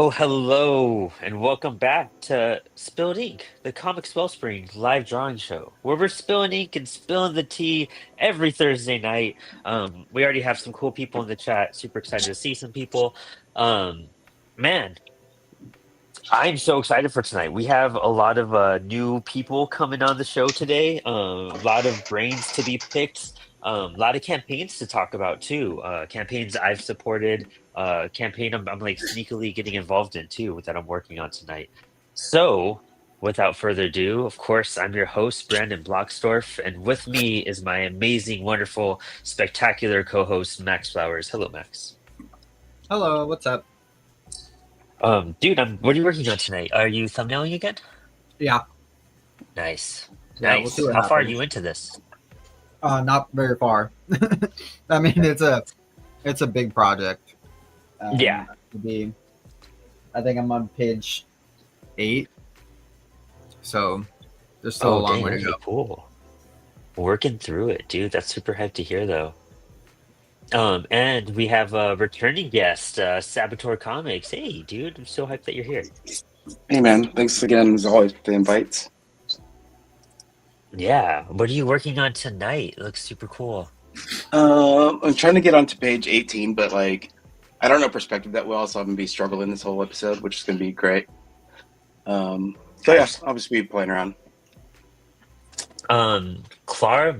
Oh, hello, and welcome back to Spilled Ink, the Comics Wellspring live drawing show, where we're spilling ink and spilling the tea every Thursday night. We already have some cool people in the chat. Super excited to see some people. Um, man, I'm so excited for tonight. We have a lot of new people coming on the show today. A lot of brains to be picked. A lot of campaigns to talk about too. Campaigns I've supported. Campaign I'm like sneakily getting involved in too that I'm working on tonight. So, without further ado, of course, I'm your host Brandon Bloxdorf, and with me is my amazing, wonderful, spectacular co-host Max Flowers. Hello, Max. Hello, what's up? Dude, what are you working on tonight? Are you thumbnailing again? Yeah, Nice. yeah, we'll see Nice. what How far are happens. you into this? Not very far. I mean, it's a big project. Yeah. To be, I think I'm on page 8, so there's still a Oh, long dang, way to that's go. really cool. Working through it, dude. That's super hyped to hear, though. And we have a returning guest, Sabateur Comics. Hey, dude, I'm so hyped that you're here. Hey man, thanks again as always for the invites. Yeah. What are you working on tonight? It looks super cool. I'm trying to get onto page 18, but I don't know perspective that well, so I'm gonna be struggling this whole episode, which is gonna be great. So yeah, Nice. I'll just be playing around. Clara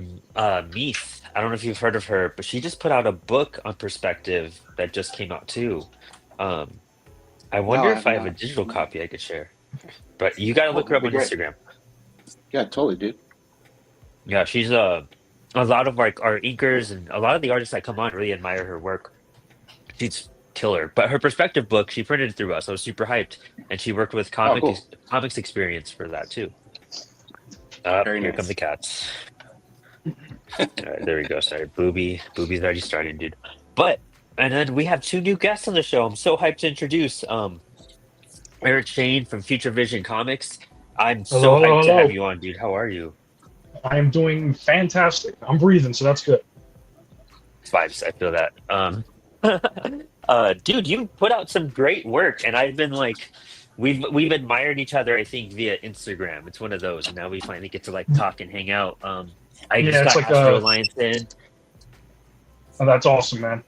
Meath. I don't know if you've heard of her, but she just put out a book on perspective that just came out too. Um, I No, wonder I if have I have a not. digital copy I could share. But you got to Oh, look her that'd up be on great. Instagram. Yeah, totally, dude. Yeah, she's a lot of like our inkers and a lot of the artists that come on really admire her work. She's killer. But her perspective book, she printed it through us. I was super hyped, and she worked with Oh, cool. Comics Experience for that too. Very Here come the nice. cats. All right, there we go. Sorry, Booby's already started, dude. But and then we have two new guests on the show. I'm so hyped to introduce Eric Shane from Future Vision Comics. I'm so Hello, hello, hyped to have hello. you on, dude. How are you? I am doing fantastic. I'm breathing, so that's good. Vibes. I feel that. Dude, you put out some great work, and I've been like, we've admired each other. I think via Instagram. It's one of those, and now we finally get to like talk and hang out. I just Yeah, it's got like Astro Alliance in. oh, that's awesome, man.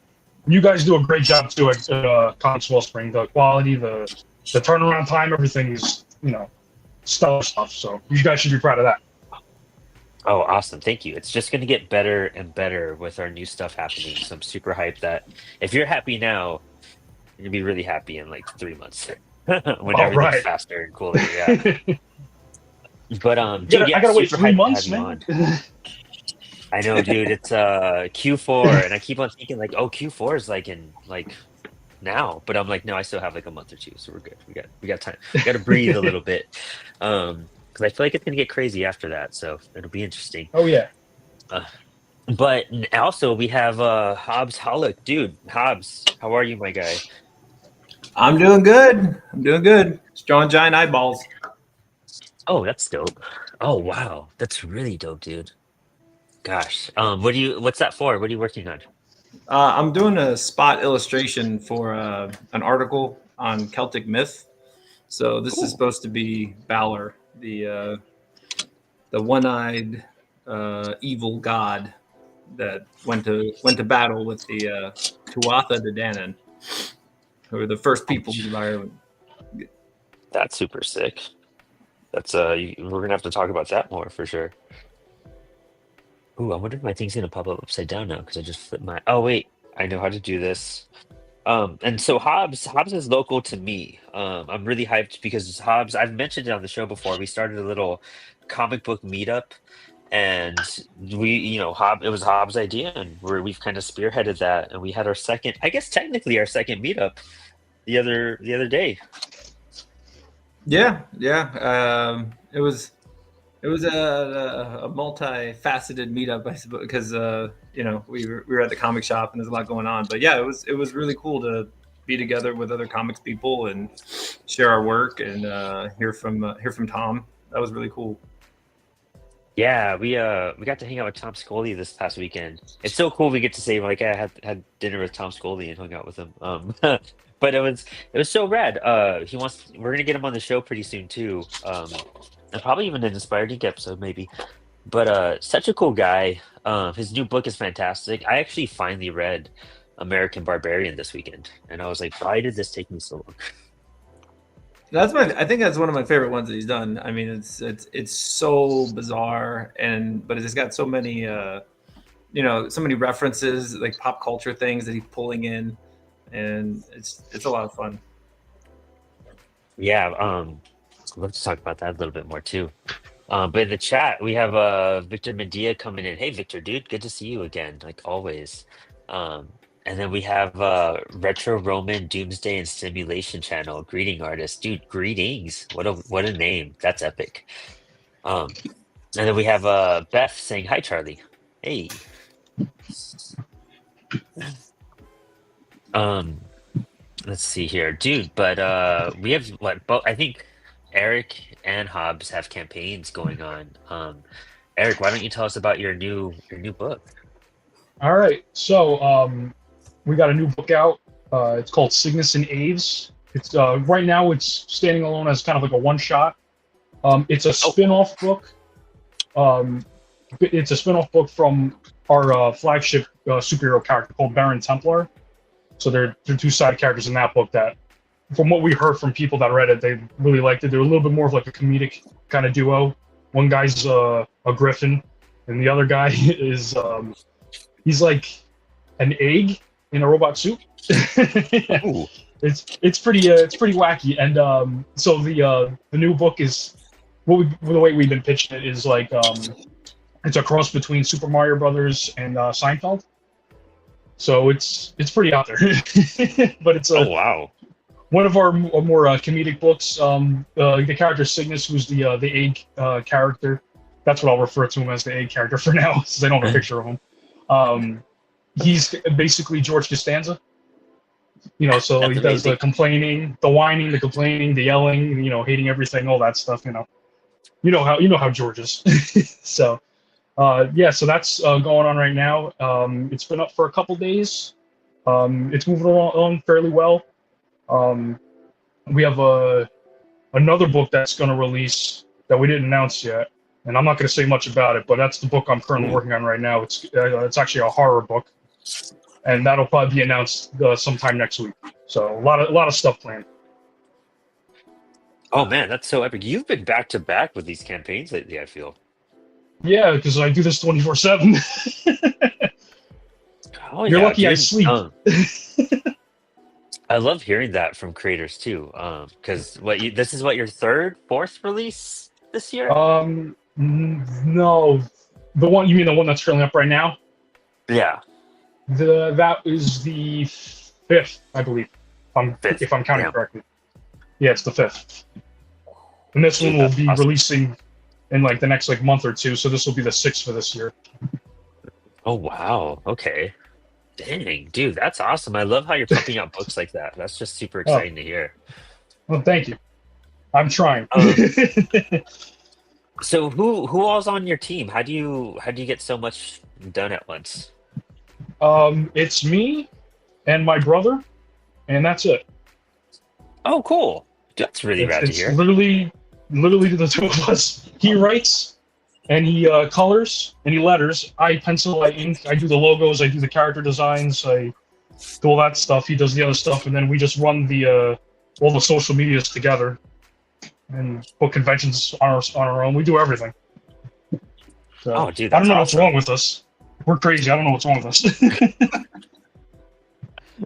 You guys do a great job too at Comics Wellspring. The quality, the turnaround time, everything is stellar stuff. So you guys should be proud of that. Oh, awesome! Thank you. It's just gonna get better and better with our new stuff happening. So I'm super hyped that if you're happy now, you're gonna be really happy in like 3 months when All everything's right. faster and cooler. Yeah. I But dude, I yeah, gotta wait super three hyped to have months, you man. on. I know, dude. It's Q4, and I keep on thinking like, oh, Q4 is like in like now, but I'm like, no, I still have like a month or two, so we're good. We got time. We got to breathe a little bit, because I feel like it's gonna get crazy after that, so it'll be interesting. Oh yeah. Uh, but also we have Hobbs Hollick, dude. Hobbs, how are you, my guy? I'm doing good. I'm doing good. It's drawing giant eyeballs. Oh, that's dope. Oh, wow, that's really dope, dude. Gosh, what's that for? What are you working on? I'm doing a spot illustration for an article on Celtic myth. So this is Cool. supposed to be Balor, the one-eyed evil god that went to battle with the Tuatha De Danann, who were the first peoples of Ireland. That's super sick. That's we're gonna have to talk about that more for sure. Ooh, I wonder if my thing's gonna pop up upside down now because I just flipped my. Oh wait, I know how to do this. And so Hobbs is local to me. I'm really hyped because Hobbs. I've mentioned it on the show before. We started a little comic book meetup, and it was Hobbs' idea, and we've kind of spearheaded that, and we had our second, I guess technically our second meetup the other day. Yeah, yeah. It was a multifaceted meetup, I suppose, because we were at the comic shop and there's a lot going on. But yeah, it was really cool to be together with other comics people and share our work and hear from Tom. That was really cool. Yeah, we got to hang out with Tom Scully this past weekend. It's so cool we get to say like I had dinner with Tom Scully and hung out with him. But it was so rad. We're gonna get him on the show pretty soon too. And probably even an Inspired Ink episode maybe. But such a cool guy. His new book is fantastic. I actually finally read American Barbarian this weekend, and I was like, why did this take me so long? I think that's one of my favorite ones that he's done. I mean, it's so bizarre, but it's got so many so many references, like pop culture things that he's pulling in, and it's a lot of fun. Yeah, let's talk about that a little bit more too. But in the chat, we have Victor Medea coming in. Hey, Victor, dude, good to see you again, like always. Um, and then we have Retro Roman Doomsday and Simulation Channel, greeting artist, dude. Greetings! What a name. That's epic. Um, and then we have Beth saying hi, Charlie. Hey. Um, let's see here, dude. But we have what? Both. I think Eric and Hobbs have campaigns going on. Eric, why don't you tell us about your new book? All right, so we got a new book out. It's called Cygnus and Aves. It's right now it's standing alone as kind of like a one shot. It's a spin-off book. It's a spin-off book from our flagship superhero character called Baron Templar. So they're two side characters in that book that, from what we heard from people that read it, they really liked it. They're a little bit more of like a comedic kind of duo. One guy's a griffin, and the other guy is he's like an egg in a robot suit. Ooh. It's pretty wacky, and so the new book is the way we've been pitching it is like it's a cross between Super Mario Brothers and Seinfeld. So it's pretty out there, but it's Oh wow. one of our more comedic books. The character Cygnus, who's the egg character, that's what I'll refer to him as, the egg character for now, since I don't have a picture of him. He's basically George Costanza. So That's he does the amazing. complaining, the whining, the complaining, the yelling, hating everything, all that stuff. You know how George is. So. So that's going on right now. It's been up for a couple days. It's moving along fairly well. We have another book that's going to release that we didn't announce yet, and I'm not going to say much about it. But that's the book I'm currently working on right now. It's actually a horror book, and that'll probably be announced sometime next week. So a lot of stuff planned. Oh man, that's so epic. You've been back to back with these campaigns lately, I feel. Yeah, because I do this 24/7. Oh You're yeah, lucky I dude. sleep. I love hearing that from creators too. Because this is what your fourth release this year? No, you mean the one that's currently up right now? Yeah, That is the fifth, I believe. fifth. If I'm counting Damn. correctly. Yeah, it's the fifth. And this Dude, one will that's be awesome. releasing in like the next month or two, so this will be the sixth for this year. Oh wow. Okay. Dang, dude, that's awesome. I love how you're pumping out books like that. That's just super exciting to hear. Well, thank you. I'm trying. So who all's on your team? How do you get so much done at once? It's me and my brother, and that's it. Oh, cool. That's really rad to It's hear. literally the two of us. He writes, and he colors, and he letters. I pencil, I ink, I do the logos, I do the character designs, I do all that stuff. He does the other stuff, and then we just run all the social medias together and book conventions on our own. We do everything. So, Oh, dude, I don't that's know what's awesome. wrong with us. We're crazy. I don't know what's wrong with us.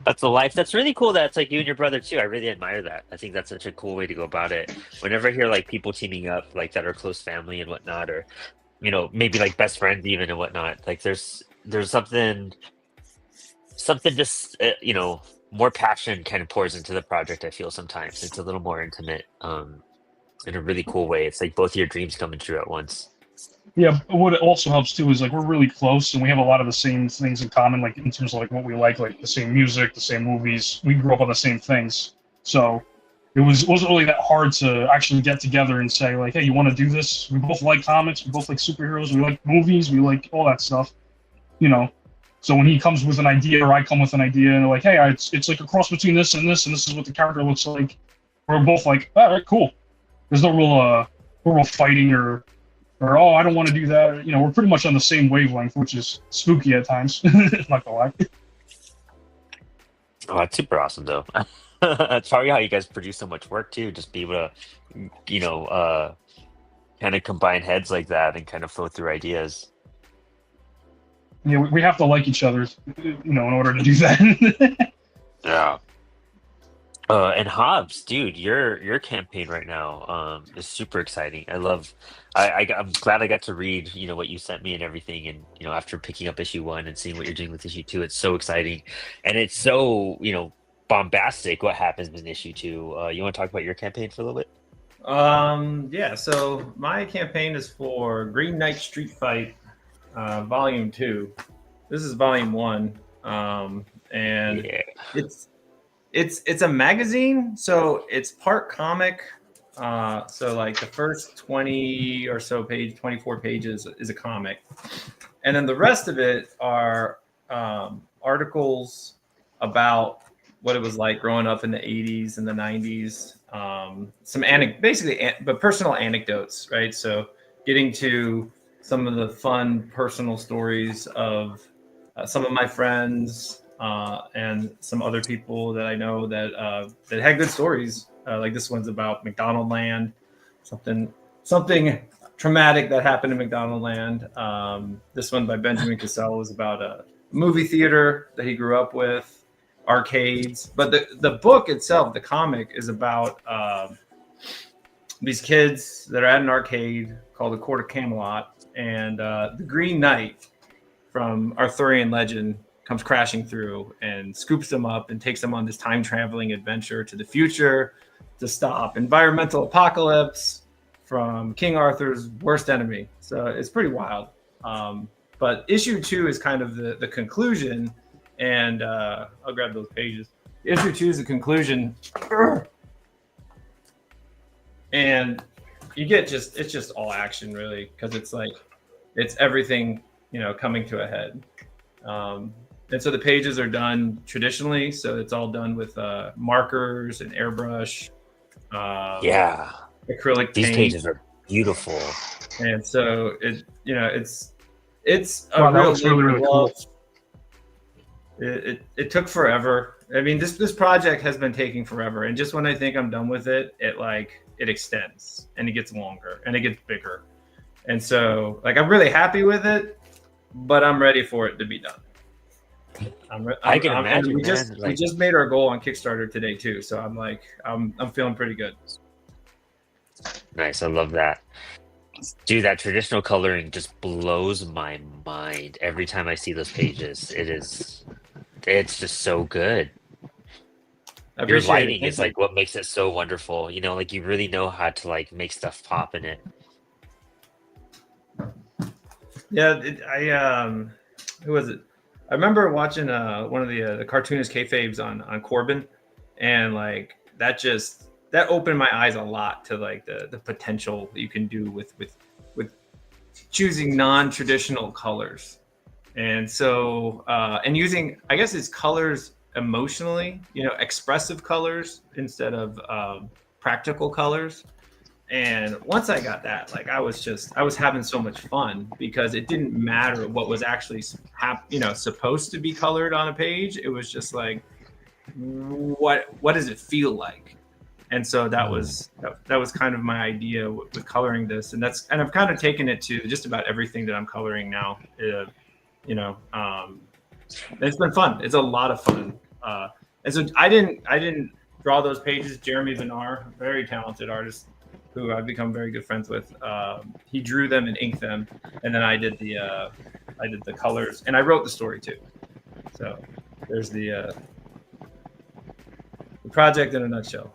That's the life. That's really cool that it's like you and your brother too. I really admire that. I think that's such a cool way to go about it. Whenever I hear like people teaming up like that are close family and whatnot, or maybe like best friends even and whatnot, like there's something just more passion kind of pours into the project. I feel sometimes it's a little more intimate in a really cool way. It's like both your dreams coming true at once. Yeah, but what it also helps too is like we're really close and we have a lot of the same things in common, like in terms of like what we like the same music, the same movies. We grew up on the same things, so wasn't really that hard to actually get together and say like, hey, you want to do this? We both like comics, we both like superheroes, we like movies, we like all that stuff, you know. So when he comes with an idea or I come with an idea and like, hey, it's like a cross between this and this is what the character looks like, we're both like, all right, cool. There's no real fighting or oh, I don't want to do that. You know, we're pretty much on the same wavelength, which is spooky at times. Not gonna lie. Oh, that's super awesome, though. It's probably how you guys produce so much work too. Just be able to, kind of combine heads like that and kind of flow through ideas. Yeah, we have to like each other, in order to do that. Yeah. And Hobbs, dude, your campaign right now is super exciting. I'm glad I got to read, what you sent me and everything, and after picking up issue 1 and seeing what you're doing with issue 2, it's so exciting, and it's so bombastic. What happens in issue 2? You want to talk about your campaign for a little bit? Yeah. So my campaign is for Green Knight Street Fight, Volume 2. This is Volume 1, and Yeah. It's a magazine, so it's part comic. So like the first 20 or so 24 pages is a comic, and then the rest of it are articles about what it was like growing up in the 80s and the 90s. But personal anecdotes, right? So getting to some of the fun personal stories of some of my friends. And some other people that I know that had good stories. Like this one's about McDonald Land, something traumatic that happened in McDonald Land. This one by Benjamin Cassell was about a movie theater that he grew up with, arcades. But the book itself, the comic, is about these kids that are at an arcade called the Court of Camelot, and the Green Knight from Arthurian legend comes crashing through and scoops them up and takes them on this time traveling adventure to the future to stop environmental apocalypse from King Arthur's worst enemy. So it's pretty wild. But issue 2 is kind of the conclusion, and I'll grab those pages. Issue 2 is the conclusion, and you get it's just all action really, because it's everything coming to a head. And so the pages are done traditionally, so it's all done with markers and airbrush. Yeah, acrylic these paint. pages are beautiful. And so it's a Wow, that real looks really cool. It took forever. I mean, this project has been taking forever, and just when I think I'm done with it, it extends and it gets longer and it gets bigger. And so I'm really happy with it, but I'm ready for it to be done. I can imagine. We just made our goal on Kickstarter today too, so I'm feeling pretty good. Nice, I love that. Dude, that traditional coloring just blows my mind every time I see those pages. It's just so good. Your lighting is what makes it so wonderful. You really know how to make stuff pop in it. Yeah, who was it? I remember watching one of the cartoonist kayfabes on Corbin, and that opened my eyes a lot to the potential that you can do with choosing non-traditional colors, and so and using, I guess it's colors emotionally, expressive colors instead of practical colors. And once I got that, I was having so much fun, because it didn't matter what was actually supposed to be colored on a page. It was just what does it feel like? And so that was kind of my idea with coloring this, and I've kind of taken it to just about everything that I'm coloring now. It's been fun. It's a lot of fun. And so I didn't draw those pages. Jeremy Vinar, very talented artist, who I've become very good friends with. He drew them and inked them, and then I did the colors, and I wrote the story too. So there's the project in a nutshell.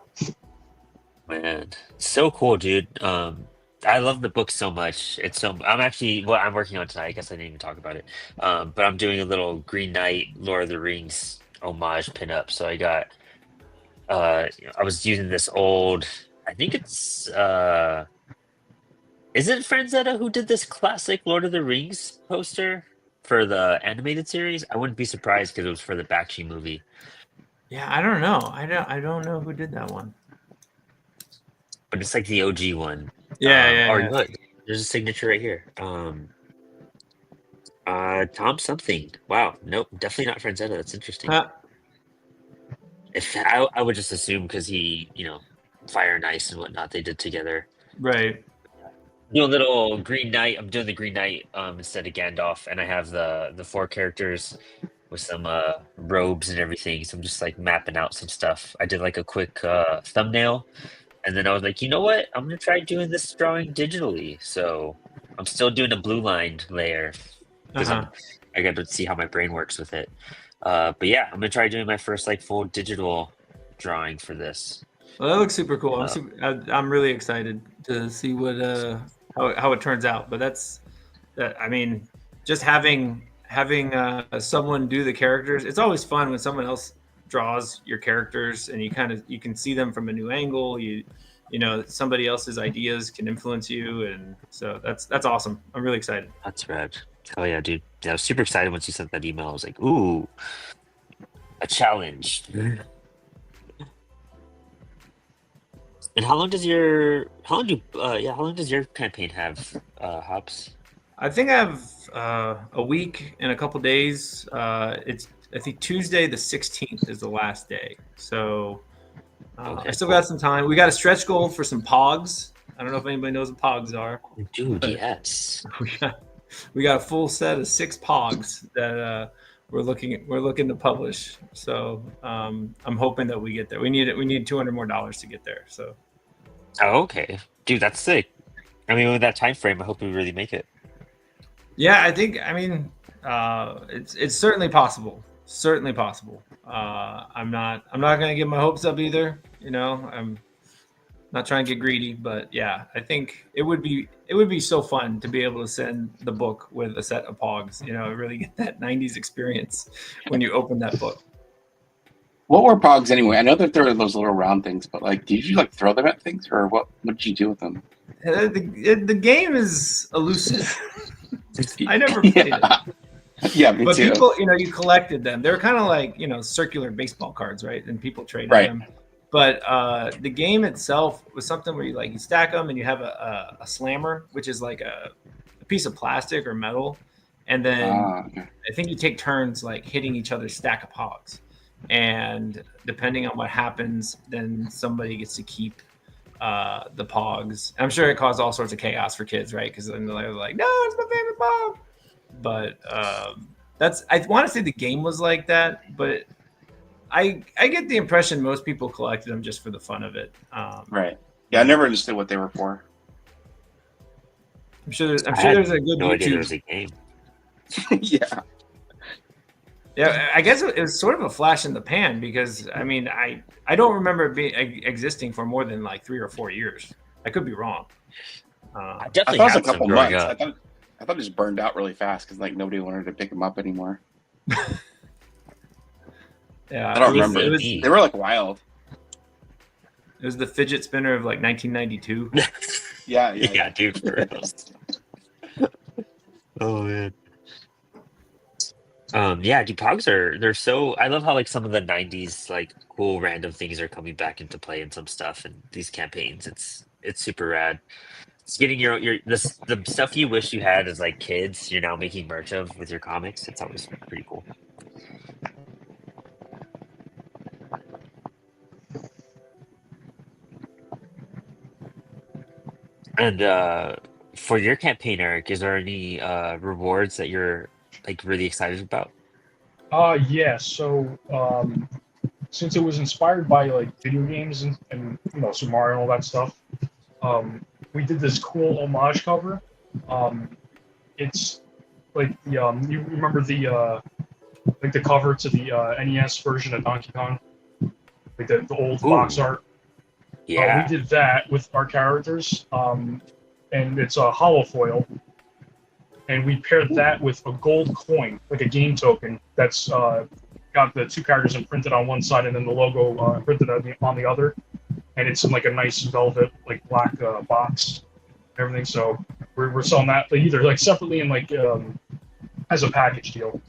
Man, so cool, dude. I love the book so much. I'm working on tonight. I guess I didn't even talk about it. But I'm doing a little Green Knight, Lord of the Rings homage pinup. So I got I was using this old. I think it's is it Franzetta who did this classic Lord of the Rings poster for the animated series? I wouldn't be surprised because it was for the Bakshi movie. Yeah, I don't know. I don't know who did that one. But it's like the OG one. Yeah. Look, there's a signature right here. Tom something. Wow. Nope, definitely not Franzetta. That's interesting. If I would just assume because he, Fire and Ice and whatnot they did together. Right. Do a little Green Knight. I'm doing the Green Knight instead of Gandalf, and I have the 4 characters with some robes and everything. So I'm just like mapping out some stuff. I did like a quick thumbnail, and then I was like, you know what? I'm gonna try doing this drawing digitally. So I'm still doing a blue lined layer because I got to see how my brain works with it. But yeah, I'm gonna try doing my first like full digital drawing for this. Well, that looks super cool. I'm really excited to see what how it turns out. But I mean, just having someone do the characters. It's always fun when someone else draws your characters and you can see them from a new angle. You know somebody else's ideas can influence you, and so that's awesome. I'm really excited. That's rad. Oh yeah, dude. Yeah, I was super excited once you sent that email. I was like, ooh, a challenge. And how long does your campaign have, Hobbs? I think I have a week and a couple days. I think Tuesday the 16th is the last day. So Okay, I still cool. got some time. We got a stretch goal for some pogs. I don't know if anybody knows what pogs are. Dude, yes. We got a full set of 6 pogs that we're looking to publish. So I'm hoping that we get there. We need $200 more to get there. So. Oh, okay, dude, that's sick. I mean, with that time frame, I hope we really make it. Yeah, I think. I mean, it's certainly possible. Certainly possible. I'm not gonna get my hopes up either. I'm not trying to get greedy, but yeah, I think it would be so fun to be able to send the book with a set of pogs. Really get that '90s experience when you open that book. What were pogs anyway? I know that there were those little round things, but like, did you like throw them at things, or what did you do with them? The game is elusive. I never played it. Yeah, me but too. People, you collected them. They're kind of like, circular baseball cards, right? And people traded them. But the game itself was something where you stack them and you have a slammer, which is like a piece of plastic or metal. And then Okay. I think you take turns like hitting each other's stack of pogs. And depending on what happens, then somebody gets to keep the pogs. I'm sure it caused all sorts of chaos for kids, right? Because then they're like, no, it's my favorite pog. But I want to say the game was like that, but I get the impression most people collected them just for the fun of it. Right. Yeah, I never understood what they were for. I'm sure there's a good no idea there was YouTube. a game. Yeah. Yeah, I guess it was sort of a flash in the pan because I mean I don't remember it being existing for more than like 3 or 4 years. I could be wrong. I I definitely thought it was a had some couple growing months. up. I thought it just burned out really fast because like nobody wanted to pick them up anymore. Yeah, I don't it was- remember. It was, They were like wild. it was the fidget spinner of like 1992. Yeah. Yeah, dude. For real. Oh man. Yeah, dude, pogs they're so. I love how like some of the '90s like cool random things are coming back into play in some stuff and these campaigns. It's super rad. It's getting the stuff you wish you had as like kids. You're now making merch of with your comics. It's always pretty cool. And for your campaign, Eric, is there any rewards that you're like really excited about? Yeah. So since it was inspired by like video games and Super Mario and all that stuff, we did this cool homage cover. It's like the you remember the like the cover to the NES version of Donkey Kong, like the old box art. Yeah. We did that with our characters, and it's a hollow foil. And we paired that with a gold coin, like a game token, that's got the two characters imprinted on one side and then the logo imprinted on the other, and it's in like a nice velvet like black box, and everything. So we're selling that either like separately and like as a package deal,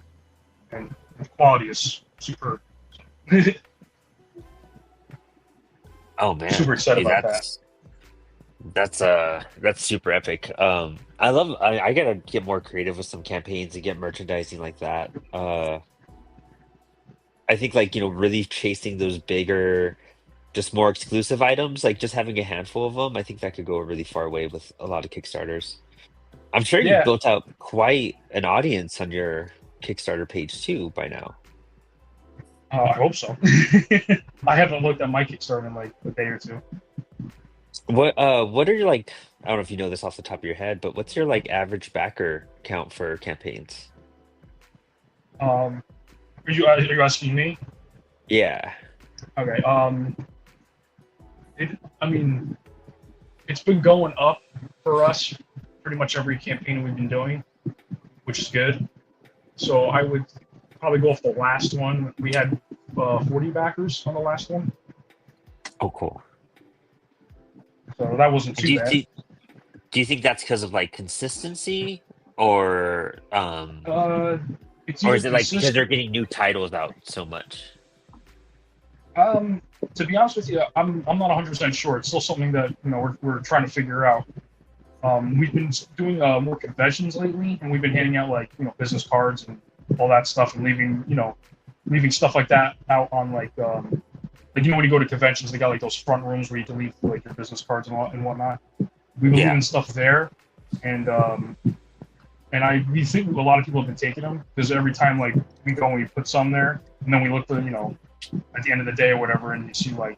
and the quality is super. Oh man, Super excited Hey, about that. that's super epic. I gotta get more creative with some campaigns and get merchandising like that. I think like really chasing those bigger, just more exclusive items, like just having a handful of them. I think that could go a really far way with a lot of Kickstarters. I'm sure you've Yeah, built out quite an audience on your Kickstarter page too by now. I hope so. I haven't looked at my Kickstarter in like a day or two. What are your like? I don't know if you know this off the top of your head, but what's your like average backer count for campaigns? Um, are you asking me? Yeah. Okay. I mean, it's been going up for us pretty much every campaign we've been doing, which is good. So I would probably go off the last one. We had 40 backers on the last one, Oh, cool. so that wasn't Do too you bad. do you think that's because of like consistency, or It's or either is it like because they're consistent. getting new titles out so much? To be honest with you, I'm not 100% sure. It's still something that we're trying to figure out. We've been doing more conventions lately, and we've been handing out like business cards and all that stuff, and leaving stuff like that out on like when you go to conventions, they got like those front rooms where you can leave like your business cards and whatnot. We've been Yeah. leaving stuff there, and we think a lot of people have been taking them because every time like we go and we put some there, and then we look for at the end of the day or whatever, and you see like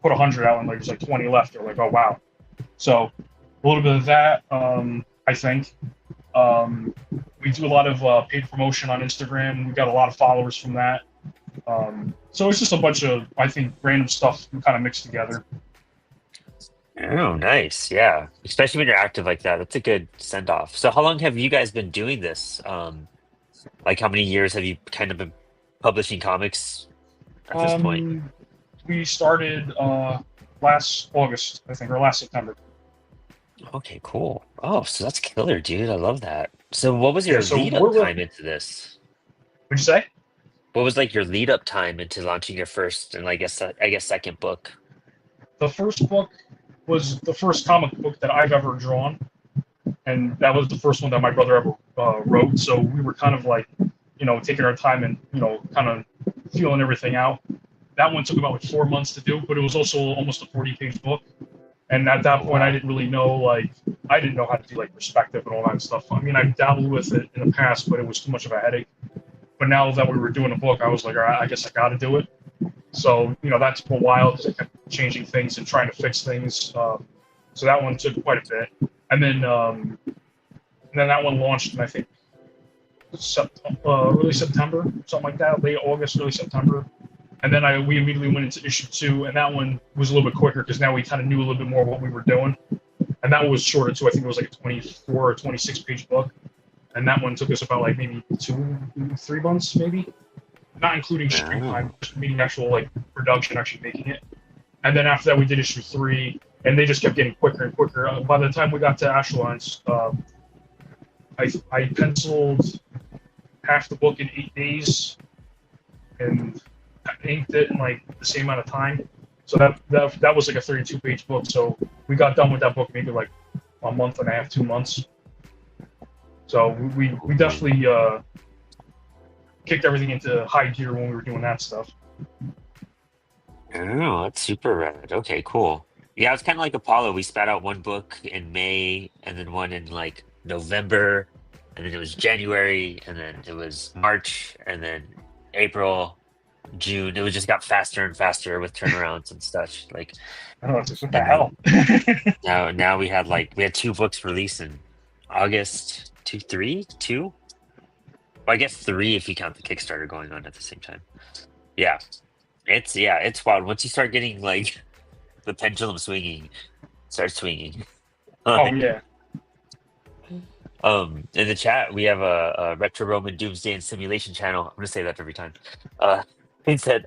put 100 out and like there's like 20 left. You're like, oh wow. So a little bit of that, I think. We do a lot of paid promotion on Instagram. We got a lot of followers from that. So it's just a bunch of, I think, random stuff kind of mixed together. Oh, nice. Yeah. Especially when you're active like that. That's a good send off. So how long have you guys been doing this? Like how many years have you kind of been publishing comics at this point? We started last August, I think, or last September. Okay, cool. Oh, so that's killer, dude. I love that. So what was Yeah, your so lead up we're time into this? what'd you say? What was like your lead up time into launching your first and I guess second book? The first book was the first comic book that I've ever drawn, and that was the first one that my brother ever wrote. So we were kind of like, taking our time and kind of feeling everything out. That one took about like 4 months to do, but it was also almost a 40-page book. And at that Oh point, I wow. didn't really know I didn't know how to do like perspective and all that stuff. I mean, I dabbled with it in the past, but it was too much of a headache. But now that we were doing a book, I was like, all right, I guess I got to do it. So that took a while because I kept changing things and trying to fix things. So that one took quite a bit, and then that one launched in I think early September, something like that, late August, early September. And then we immediately went into issue 2, and that one was a little bit quicker because now we kind of knew a little bit more what we were doing. And that one was shorter too. I think it was like a 24 or 26-page book, and that one took us about like maybe 3 months, maybe, not including stream Oh. time, just meaning actual like production, actually making it. And then after that, we did issue 3, and they just kept getting quicker and quicker. By the time we got to Ashlon's, I penciled half the book in 8 days, and inked it in like the same amount of time. So that was like a 32-page book. So we got done with that book maybe like a month and a half, 2 months. So we definitely kicked everything into high gear when we were doing that stuff. Oh, that's super rad. Okay, cool. Yeah, it's kind of like Apollo. We spat out one book in May and then one in like November, and then it was January, and then it was March, and then April, June. It was just got faster and faster with turnarounds and stuch. Like, Oh, what the and then hell? now we had 2 books released in August, two. Well, I guess 3 if you count the Kickstarter going on at the same time. Yeah, it's wild. Once you start getting like the pendulum swinging, start swinging. Oh yeah. In the chat, we have a Retro Roman Doomsday and Simulation channel. I'm gonna say that every time. He said,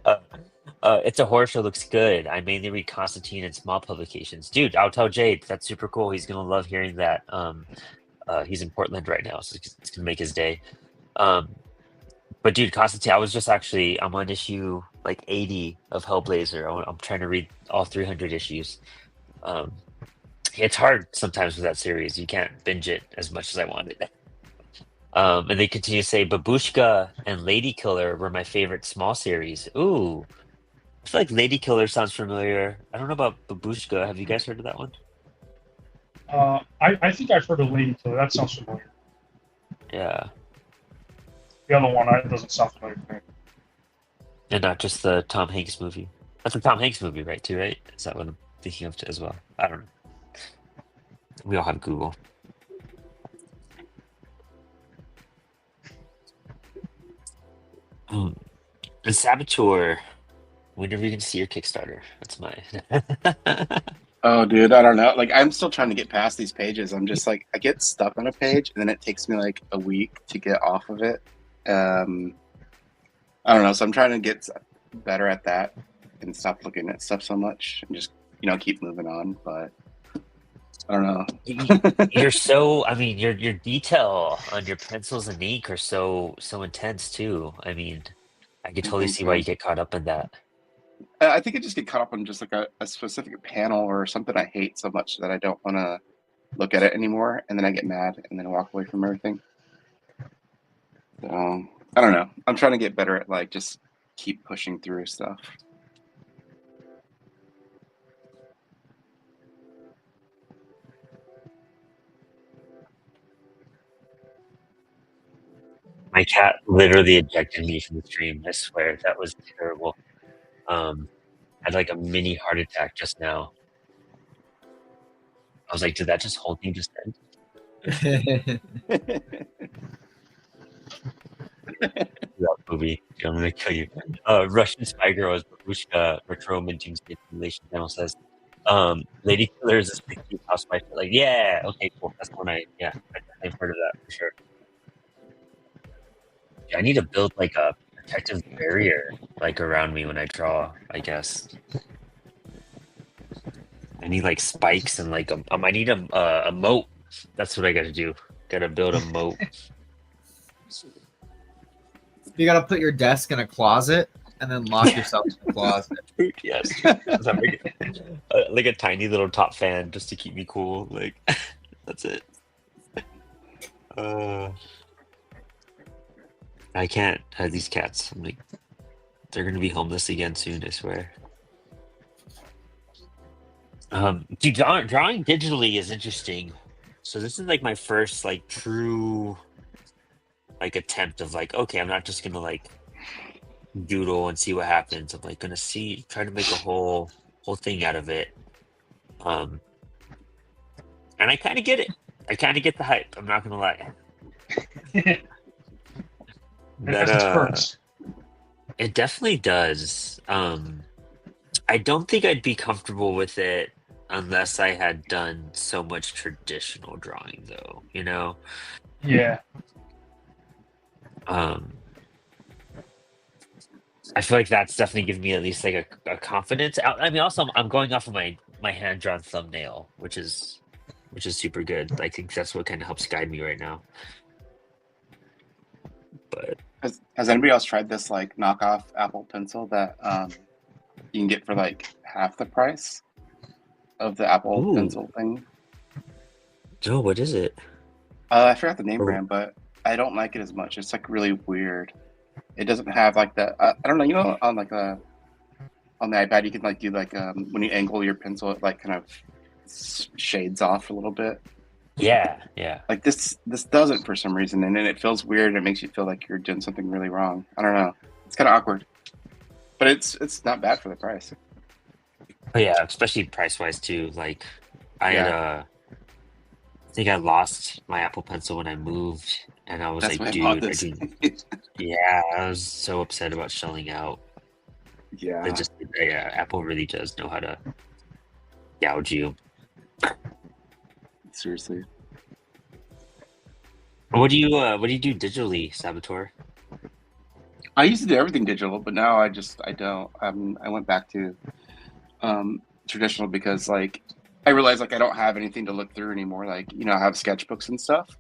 "It's a horror show. Looks good. I mainly read Constantine and small publications." Dude, I'll tell Jade. That's super cool. He's gonna love hearing that. He's in Portland right now, so it's gonna make his day. But dude, Constantine, I'm on issue like 80 of Hellblazer. I'm trying to read all 300 issues. It's hard sometimes with that series. You can't binge it as much as I wanted. And they continue to say Babushka and Lady Killer were my favorite small series. Ooh, I feel like Lady Killer sounds familiar. I don't know about Babushka. Have you guys heard of that one? I think I've heard of Lady Killer. That sounds familiar. Yeah, The other one, it doesn't sound familiar to me. and not just the Tom Hanks movie. That's a Tom Hanks movie, right? Too, right? Is that what I'm thinking of as well? I don't know. We all have Google. The Sabateur. Whenever you can see your Kickstarter, that's mine. Oh, dude, I don't know. Like, I'm still trying to get past these pages. I'm just like, I get stuck on a page, and then it takes me like a week to get off of it. I don't know. So I'm trying to get better at that and stop looking at stuff so much and just, keep moving on. But I don't know. You're so. I mean, your detail on your pencils and ink are so intense too. I mean, I could totally see why you get caught up in that. I think I just get caught up on just like a specific panel or something I hate so much that I don't want to look at it anymore, and then I get mad and then walk away from everything. So I don't know. I'm trying to get better at like just keep pushing through stuff. My cat literally ejected me from the stream. I swear that was terrible. I had like a mini heart attack just now. I was like, did that whole thing just end? That movie. I'm gonna kill you. Russian Spy Girl is Babushka Retro Minting Simulation Channel says. Lady Killer is a cute housewife. Like, yeah, okay, cool. That's one I've heard of that for sure. I need to build like a protective barrier like around me when I draw, I guess. I need like spikes and like I need a moat. That's what I gotta do. Gotta build a moat. You gotta put your desk in a closet and then lock yourself in the closet. Yes. Like a tiny little top fan just to keep me cool. Like that's it. I can't have these cats. I'm like, they're gonna be homeless again soon, I swear. Dude, drawing digitally is interesting. So this is like my first like true like attempt of like, okay, I'm not just gonna like doodle and see what happens. I'm like gonna try to make a whole thing out of it. And I kind of get it. I kind of get the hype. I'm not gonna lie. It definitely does. I don't think I'd be comfortable with it unless I had done so much traditional drawing, though. Yeah. I feel like that's definitely given me at least like a confidence. I mean, also I'm going off of my hand drawn thumbnail, which is super good. I think that's what kind of helps guide me right now. But has anybody else tried this like knockoff Apple Pencil that you can get for like half the price of the Apple Pencil thing? Oh, what is it? I forgot the name brand, but I don't like it as much. It's like really weird. It doesn't have like that. I don't know. On like on the iPad, you can like do like when you angle your pencil, it like kind of shades off a little bit. Yeah. Like this doesn't for some reason, and then it feels weird. And it makes you feel like you're doing something really wrong. I don't know. It's kind of awkward, but it's not bad for the price. Oh yeah, especially price wise too. Like I had I think I lost my Apple Pencil when I moved, and I was That's like, dude, I was so upset about shelling out. Yeah. Apple really does know how to gouge you. Seriously. What do you do digitally, Sabateur? I used to do everything digital, but now I don't. I went back to traditional because like I realized like I don't have anything to look through anymore. Like I have sketchbooks and stuff,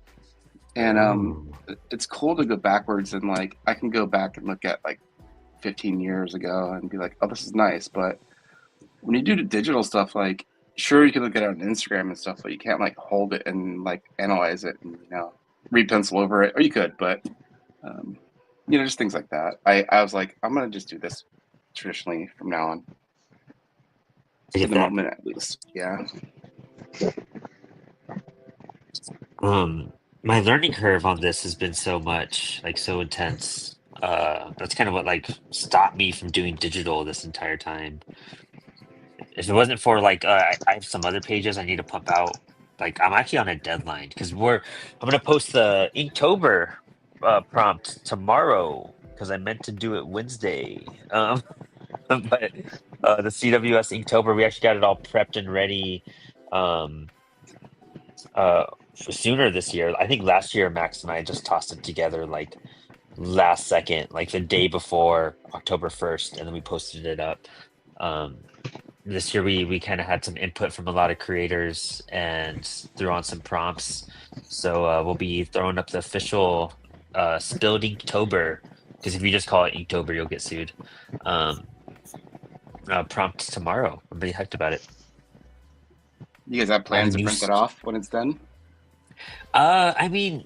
and Ooh. it's cool to go backwards and like I can go back and look at like 15 years ago and be like, oh, this is nice. But when you do the digital stuff, like sure you can look at it on Instagram and stuff, but you can't like hold it and like analyze it and read pencil over it, or you could, but um, just things like that. I was like, I'm gonna just do this traditionally from now on, I for get the that. moment at least. Yeah. My learning curve on this has been so much, like so intense. That's kind of what like stopped me from doing digital this entire time. If it wasn't for like I have some other pages I need to pump out. Like I'm actually on a deadline because I'm gonna post the Inktober prompt tomorrow because I meant to do it Wednesday. But the CWS Inktober, we actually got it all prepped and ready um sooner this year. I think last year Max and I just tossed it together like last second, like the day before October 1st, and then we posted it up. Um, this year we kind of had some input from a lot of creators and threw on some prompts. So we'll be throwing up the official Spilled Inktober, because if you just call it Inktober, you'll get sued. Um, prompt tomorrow. I'm pretty hyped about it. You guys have I have a plans to new print that off when it's done? I mean,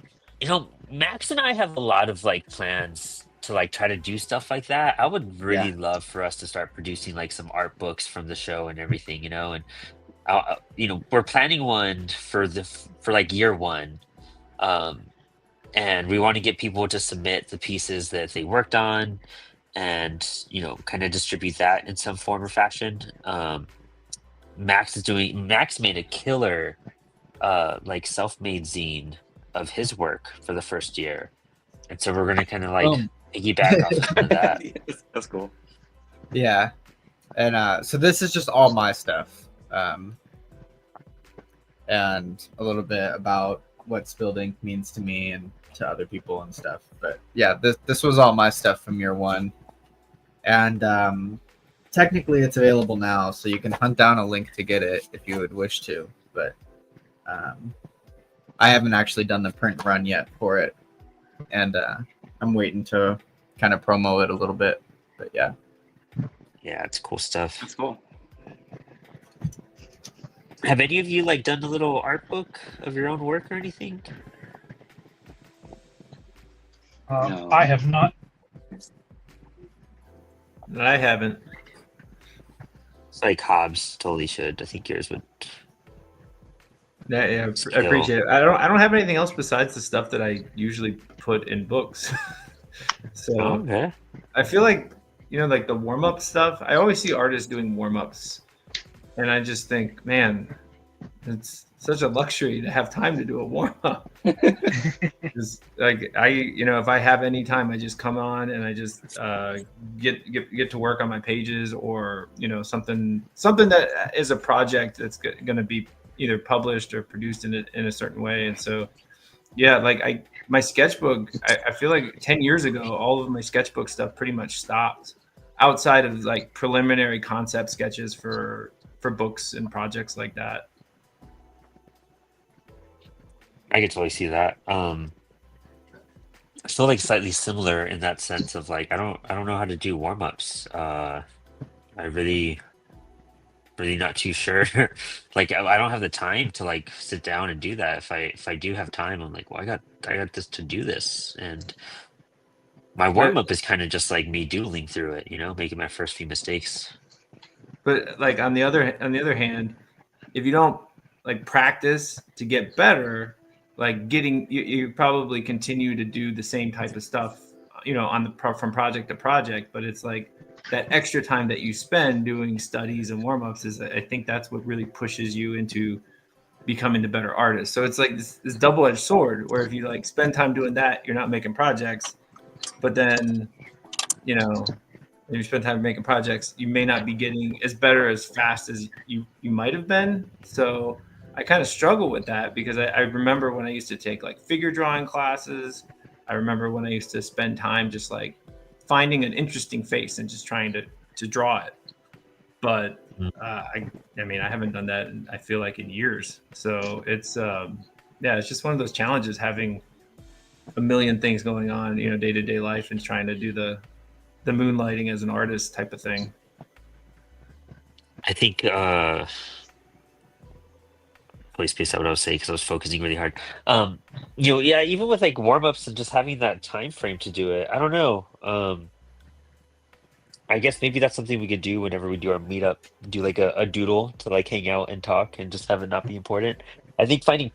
Max and I have a lot of like plans to like try to do stuff like that. I would Yeah. really love for us to start producing like some art books from the show and everything, and we're planning one for for like year one, um, and we want to get people to submit the pieces that they worked on, and kind of distribute that in some form or fashion. Max made a killer like self-made zine of his work for the first year, and so we're gonna kind of like Um, piggyback off of some of that. Yes, that's cool. yeah, and so this is just all my stuff, and a little bit about what Spilled Ink means to me and to other people and stuff. But yeah, this was all my stuff from year one, and technically it's available now, so you can hunt down a link to get it if you would wish to. But I haven't actually done the print run yet for it, and I'm waiting to kind of promo it a little bit. But yeah. Yeah, it's cool stuff. That's cool. Have any of you like done a little art book of your own work or anything? No. I have not. I haven't. It's like Hobbs totally should. I think yours would. Yeah, I Skill. appreciate it. I don't have anything else besides the stuff that I usually put in books. So Oh, okay. I feel like like the warm up stuff. I always see artists doing warm ups, and I just think, man, it's such a luxury to have time to do a warm up. Like if I have any time, I just come on and I just get to work on my pages, or something that is a project that's going to be either published or produced in a certain way. And so yeah, like my sketchbook, I feel like 10 years ago all of my sketchbook stuff pretty much stopped, outside of like preliminary concept sketches for books and projects like that. I could totally see that. I feel like slightly similar in that sense of like I don't know how to do warm ups. I really not too sure. Like I don't have the time to like sit down and do that. If I do have time, I'm like, well, I got this to do this, and my warm up is kind of just like me doodling through it, making my first few mistakes. But like on the other hand, if you don't like practice to get better, like you probably continue to do the same type of stuff, from project to project. But it's like that extra time that you spend doing studies and warm-ups I think that's what really pushes you into becoming the better artist. So it's like this double-edged sword, where if you like spend time doing that, you're not making projects. But then, if you spend time making projects, you may not be getting as better as fast as you might have been. So I kind of struggle with that because I remember when I used to take like figure drawing classes. I remember when I used to spend time just like finding an interesting face and just trying to draw it. But I mean, I haven't done that I feel like in years. So it's yeah, it's just one of those challenges having a million things going on, you know, day to day life and trying to do the moonlighting as an artist type of thing. I think please space out what I was saying because I was focusing really hard. You know, yeah, even with like warm-ups and just having that time frame to do it, I don't know. I guess maybe that's something we could do whenever we do our meetup, do like a doodle to like hang out and talk and just have it not be important. I think finding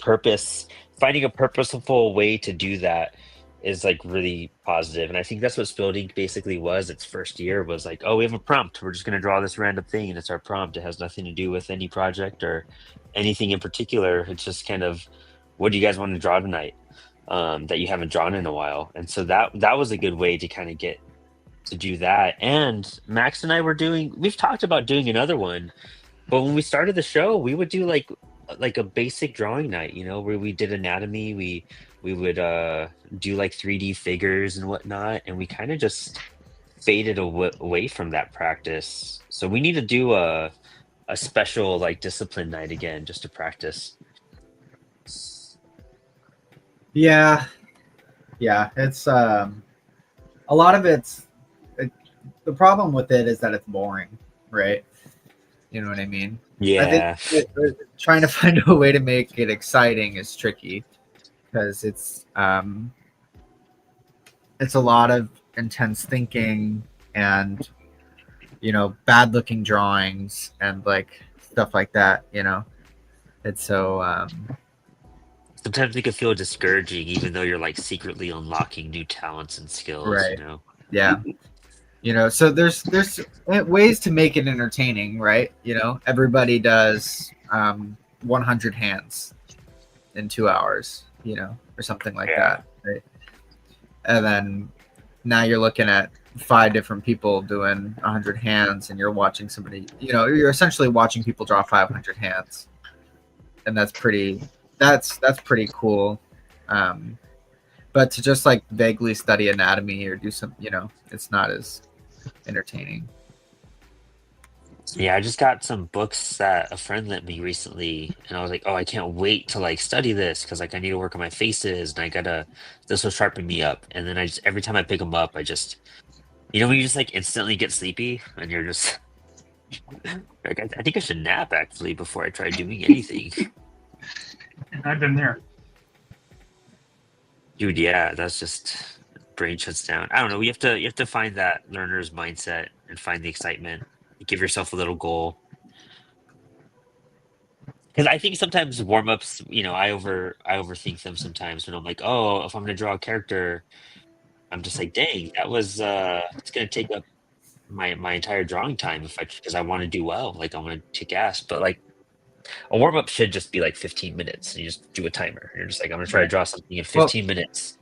a purposeful way to do that is like really positive. And I think that's what Spilled Ink basically was its first year was like, oh, we have a prompt. We're just gonna draw this random thing and it's our prompt. It has nothing to do with any project or anything in particular. It's just kind of what do you guys want to draw tonight? That you haven't drawn in a while. And so that was a good way to kind of get to do that. And Max and I we've talked about doing another one, but when we started the show, we would do like a basic drawing night, you know, where we did anatomy, we would do like 3D figures and whatnot, and we kind of just faded away from that practice. So we need to do a special like discipline night again just to practice. Yeah, it's a lot of the problem with it is that it's boring, right? You know what I mean? Yeah. I think trying to find a way to make it exciting is tricky because it's a lot of intense thinking and, you know, bad looking drawings and like stuff like that, you know. It's so Sometimes it can feel discouraging even though you're like secretly unlocking new talents and skills, right. you know. Yeah. You know, so there's ways to make it entertaining, right? You know, everybody does 100 hands in 2 hours, you know, or something like that, right? And then now you're looking at 5 different people doing 100 hands, and you're watching somebody, you know, you're essentially watching people draw 500 hands, and that's pretty cool. But to just like vaguely study anatomy or do some, you know, it's not as entertaining. Yeah, I just got some books that a friend lent me recently, and I was like, "Oh, I can't wait to like study this because like I need to work on my faces, and this will sharpen me up." And then I just every time I pick them up, I just, you know, when you just like instantly get sleepy, and you're just like, I think I should nap actually before I try doing anything. I've been there. Dude, yeah, that's just brain shuts down. I don't know. You have to find that learner's mindset and find the excitement. Give yourself a little goal. Because I think sometimes warm ups, you know, I overthink them sometimes when I'm like, oh, if I'm gonna draw a character, I'm just like, dang, that was it's gonna take up my entire drawing time if because I want to do well, like I want to kick ass. But like a warm up should just be like 15 minutes, and you just do a timer. You're just like, I'm gonna try to draw something in 15 minutes.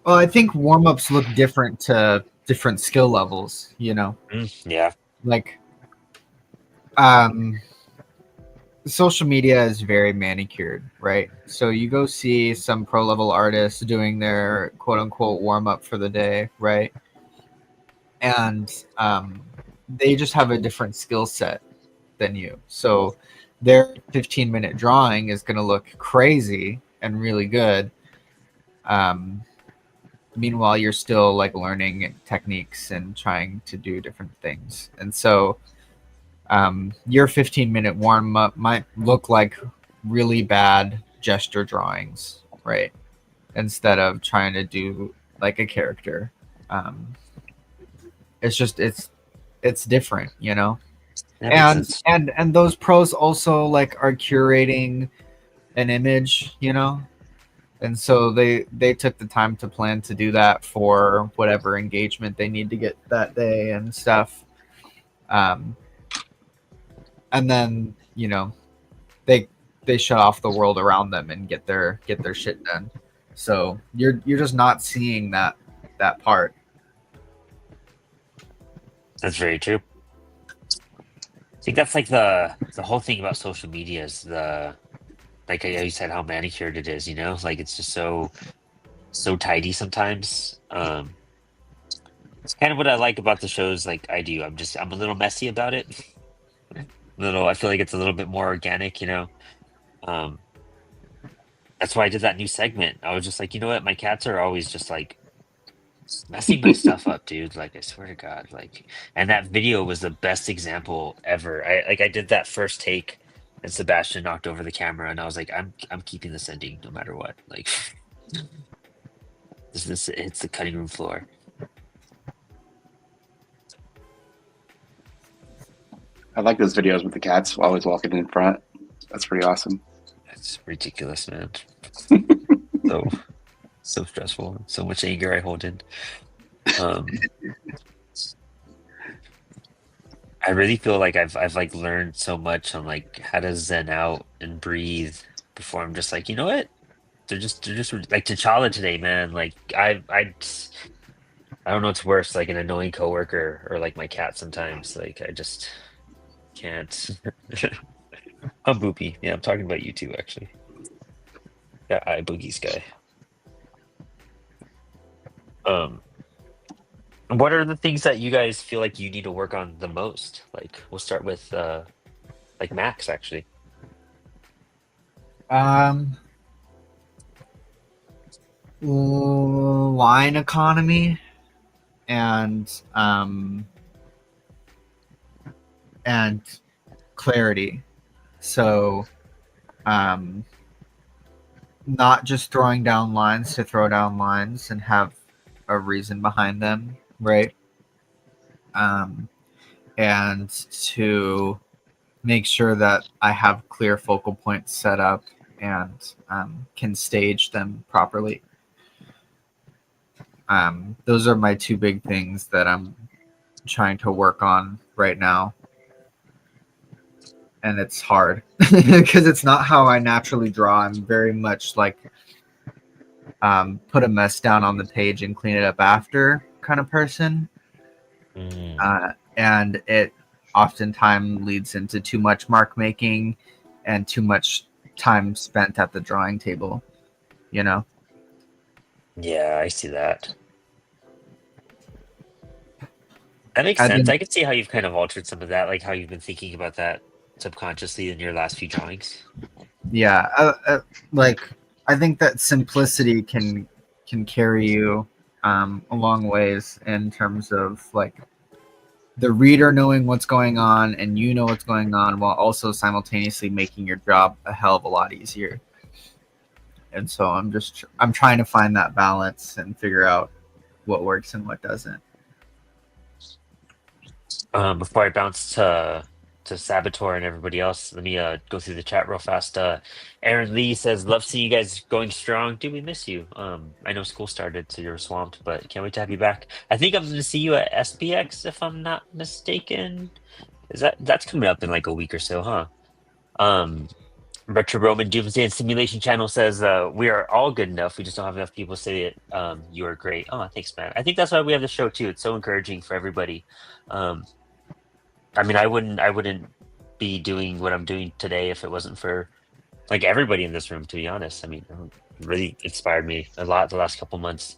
Well, I think warm ups look different to different skill levels, you know. Yeah. Like social media is very manicured, right? So you go see some pro level artists doing their quote unquote warm up for the day, right? And they just have a different skill set than you. So their 15-minute drawing is going to look crazy and really good. Meanwhile, you're still like learning techniques and trying to do different things. And so your 15-minute warm up might look like really bad gesture drawings, right? Instead of trying to do like a character. It's just it's different, you know. And those pros also like are curating an image, you know. And so they took the time to plan to do that for whatever engagement they need to get that day and stuff. And then, you know, they shut off the world around them and get their shit done. So you're just not seeing that part. That's very true. think that's like the whole thing about social media is the like you said how manicured it is, you know? Like it's just so tidy sometimes. It's kind of what I like about the shows like I do. I'm a little messy about it. I feel like it's a little bit more organic, you know. Um that's why I did that new segment. I was just like, you know what, my cats are always just like messing my stuff up, dude. Like I swear to God, like and that video was the best example ever. I did that first take and Sebastian knocked over the camera and I was like, I'm keeping this ending no matter what. Like this hits the cutting room floor. I like those videos with the cats always walking in front. That's pretty awesome. It's ridiculous, man. So so stressful. So much anger I hold in. Um I really feel like I've like learned so much on like how to zen out and breathe before I'm just like, you know what? They're just like T'Challa today, man. Like I don't know what's worse, like an annoying coworker or like my cat sometimes. Like I just can't. I'm Boopy. Yeah, I'm talking about you too, actually. Yeah, I Boogie's guy. Um, what are the things that you guys feel like you need to work on the most? Like we'll start with like Max actually. Um, line economy and and clarity. So, not just throwing down lines to throw down lines and have a reason behind them, right? And to make sure that I have clear focal points set up and can stage them properly. Those are my two big things that I'm trying to work on right now. And it's hard because it's not how I naturally draw. I'm very much like put a mess down on the page and clean it up after kind of person. And it oftentimes leads into too much mark making and too much time spent at the drawing table, you know? Yeah, I see that. That makes sense. I can see how you've kind of altered some of that, like how you've been thinking about that subconsciously in your last few drawings. Yeah, like I think that simplicity can carry you a long ways in terms of like the reader knowing what's going on and you know what's going on while also simultaneously making your job a hell of a lot easier. And so I'm trying to find that balance and figure out what works and what doesn't. Before I bounce to Sabateur and everybody else, let me go through the chat real fast. Aaron Lee says, "Love seeing you guys going strong. Dude, we miss you. I know school started, so you're swamped, but can't wait to have you back. I think I'm going to see you at SPX if I'm not mistaken. That's coming up in like a week or so, huh?" Retro Roman Doomsday and Simulation Channel says, "We are all good enough. We just don't have enough people say it. You are great." Oh, thanks, man. I think that's why we have the show too. It's so encouraging for everybody. I mean, I wouldn't be doing what I'm doing today if it wasn't for like everybody in this room, to be honest. I mean, it really inspired me a lot the last couple months.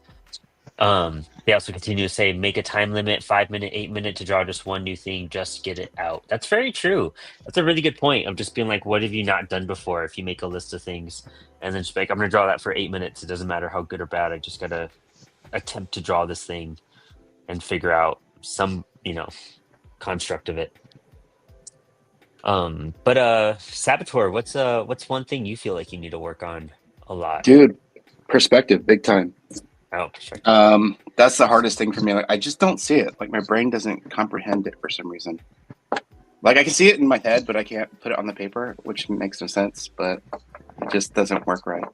They also continue to say, make a time limit, 5 minute, 8 minute to draw just one new thing, just get it out. That's very true. That's a really good point of just being like, what have you not done before? If you make a list of things and then just be like, I'm gonna draw that for 8 minutes. It doesn't matter how good or bad. I just gotta attempt to draw this thing and figure out some, construct of it. But Sabateur, what's one thing you feel like you need to work on a lot? Dude, perspective, big time. Oh, perspective. That's the hardest thing for me. Like, I just don't see it. Like, my brain doesn't comprehend it for some reason. Like, I can see it in my head, but I can't put it on the paper, which makes no sense. But it just doesn't work right.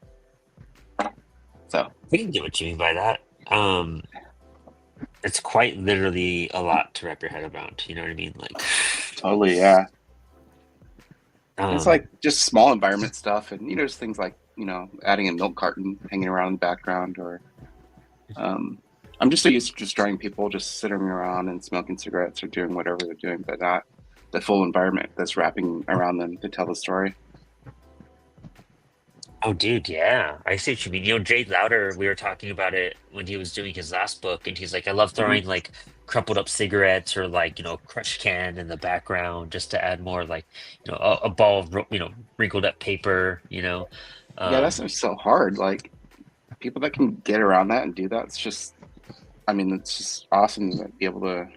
So I can get what you mean by that. It's quite literally a lot to wrap your head around. You know what I mean? Like, totally, yeah. It's like just small environment stuff, and just things like adding a milk carton hanging around in the background, or I'm just so used to just drawing people just sitting around and smoking cigarettes or doing whatever they're doing, but not the full environment that's wrapping around them to tell the story. Oh, dude, yeah. I see what you mean. Jay Louder, we were talking about it when he was doing his last book, and he's like, I love throwing like crumpled up cigarettes or like, crush can in the background just to add more like, a ball of, wrinkled up paper. Yeah, Um, that's so hard. Like people that can get around that and do that, it's just, I mean, it's just awesome to be able to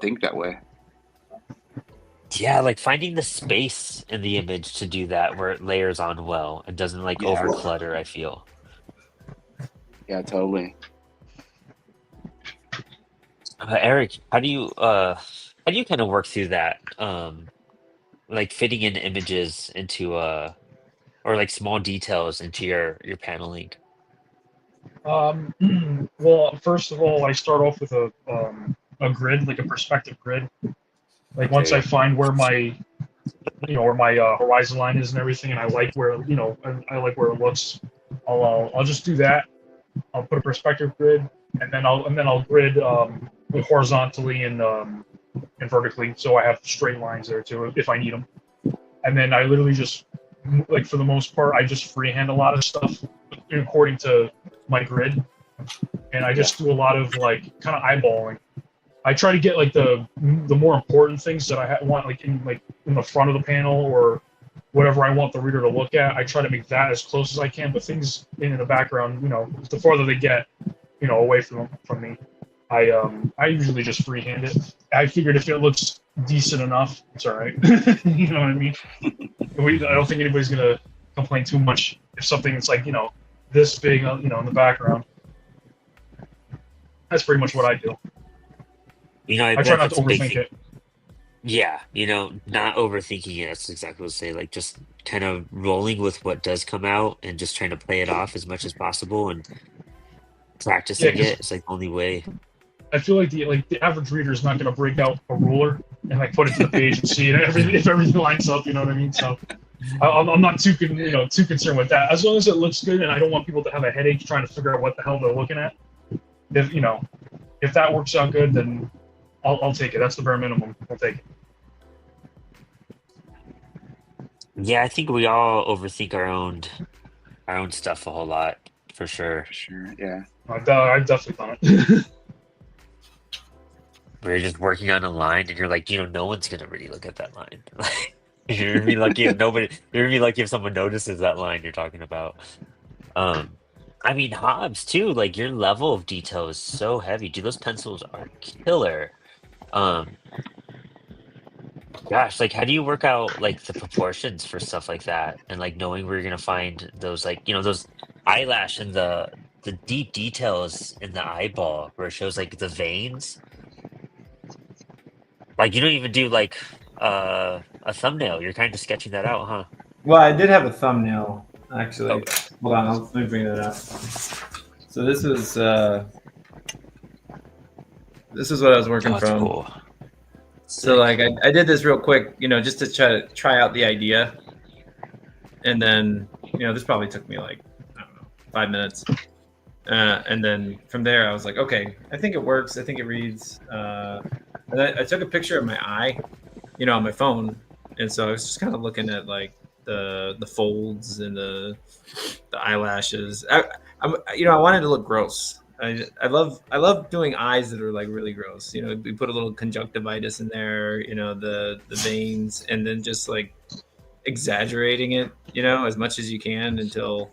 think that way. yeah, like finding the space in the image to do that where it layers on well and doesn't like Yeah. over clutter, I feel. Yeah, totally. Eric, how do you kind of work through that? Like fitting in images into or like small details into your paneling. Well, first of all, I start off with a grid, like a perspective grid. Like once I Okay. find where my horizon line is and everything, and I like where I like where it looks, I'll just do that. I'll put a perspective grid, and then I'll grid like horizontally and vertically, so I have straight lines there too if I need them. And then I literally just, like, for the most part, I just freehand a lot of stuff according to my grid, and I just do a lot of like kind of eyeballing. I try to get like the more important things that I want like in the front of the panel or whatever I want the reader to look at. I try to make that as close as I can, but things in the background, the farther they get, away from me, I usually just freehand it. I figured if it looks decent enough, it's all right. You know what I mean? I don't think anybody's gonna complain too much if something's like this big, in the background. That's pretty much what I do. I try not to That's a big overthink thing. it. Yeah, not overthinking it. That's exactly what I say. Like just kind of rolling with what does come out and just trying to play it off as much as possible and practicing 'Cause it. It's like the only way. I feel like the average reader is not going to break out a ruler and like put it to the page and see it if everything lines up. You know what I mean? So I'm not too concerned with that. As long as it looks good, and I don't want people to have a headache trying to figure out what the hell they're looking at. If that works out good, then I'll take it. That's the bare minimum. I'll take it. Yeah, I think we all overthink our own stuff a whole lot for sure. For sure. Yeah. I've definitely done it. We're just working on a line and you're like, no one's gonna really look at that line. You're gonna be lucky if nobody. You're gonna be lucky if someone notices that line you're talking about. I mean Hobbs too. Like your level of detail is so heavy. Dude, those pencils are killer. Um, Gosh, like how do you work out like the proportions for stuff like that, and like knowing where you're gonna find those like those eyelash and the deep details in the eyeball where it shows like the veins. Like you don't even do like a thumbnail. You're kind of sketching that out, huh? Well, I did have a thumbnail actually. Oh. Hold on, let me bring that up. So this was what I was working Oh, that's from. cool. So like I did this real quick, just to try out the idea, and then this probably took me like I don't know 5 minutes, and then from there I was like, okay, I think it works. I think it reads. And I took a picture of my eye, on my phone, and so I was just kind of looking at like the folds and the eyelashes. I wanted to look gross. I love doing eyes that are like really gross. We put a little conjunctivitis in there, the veins, and then just like exaggerating it, as much as you can until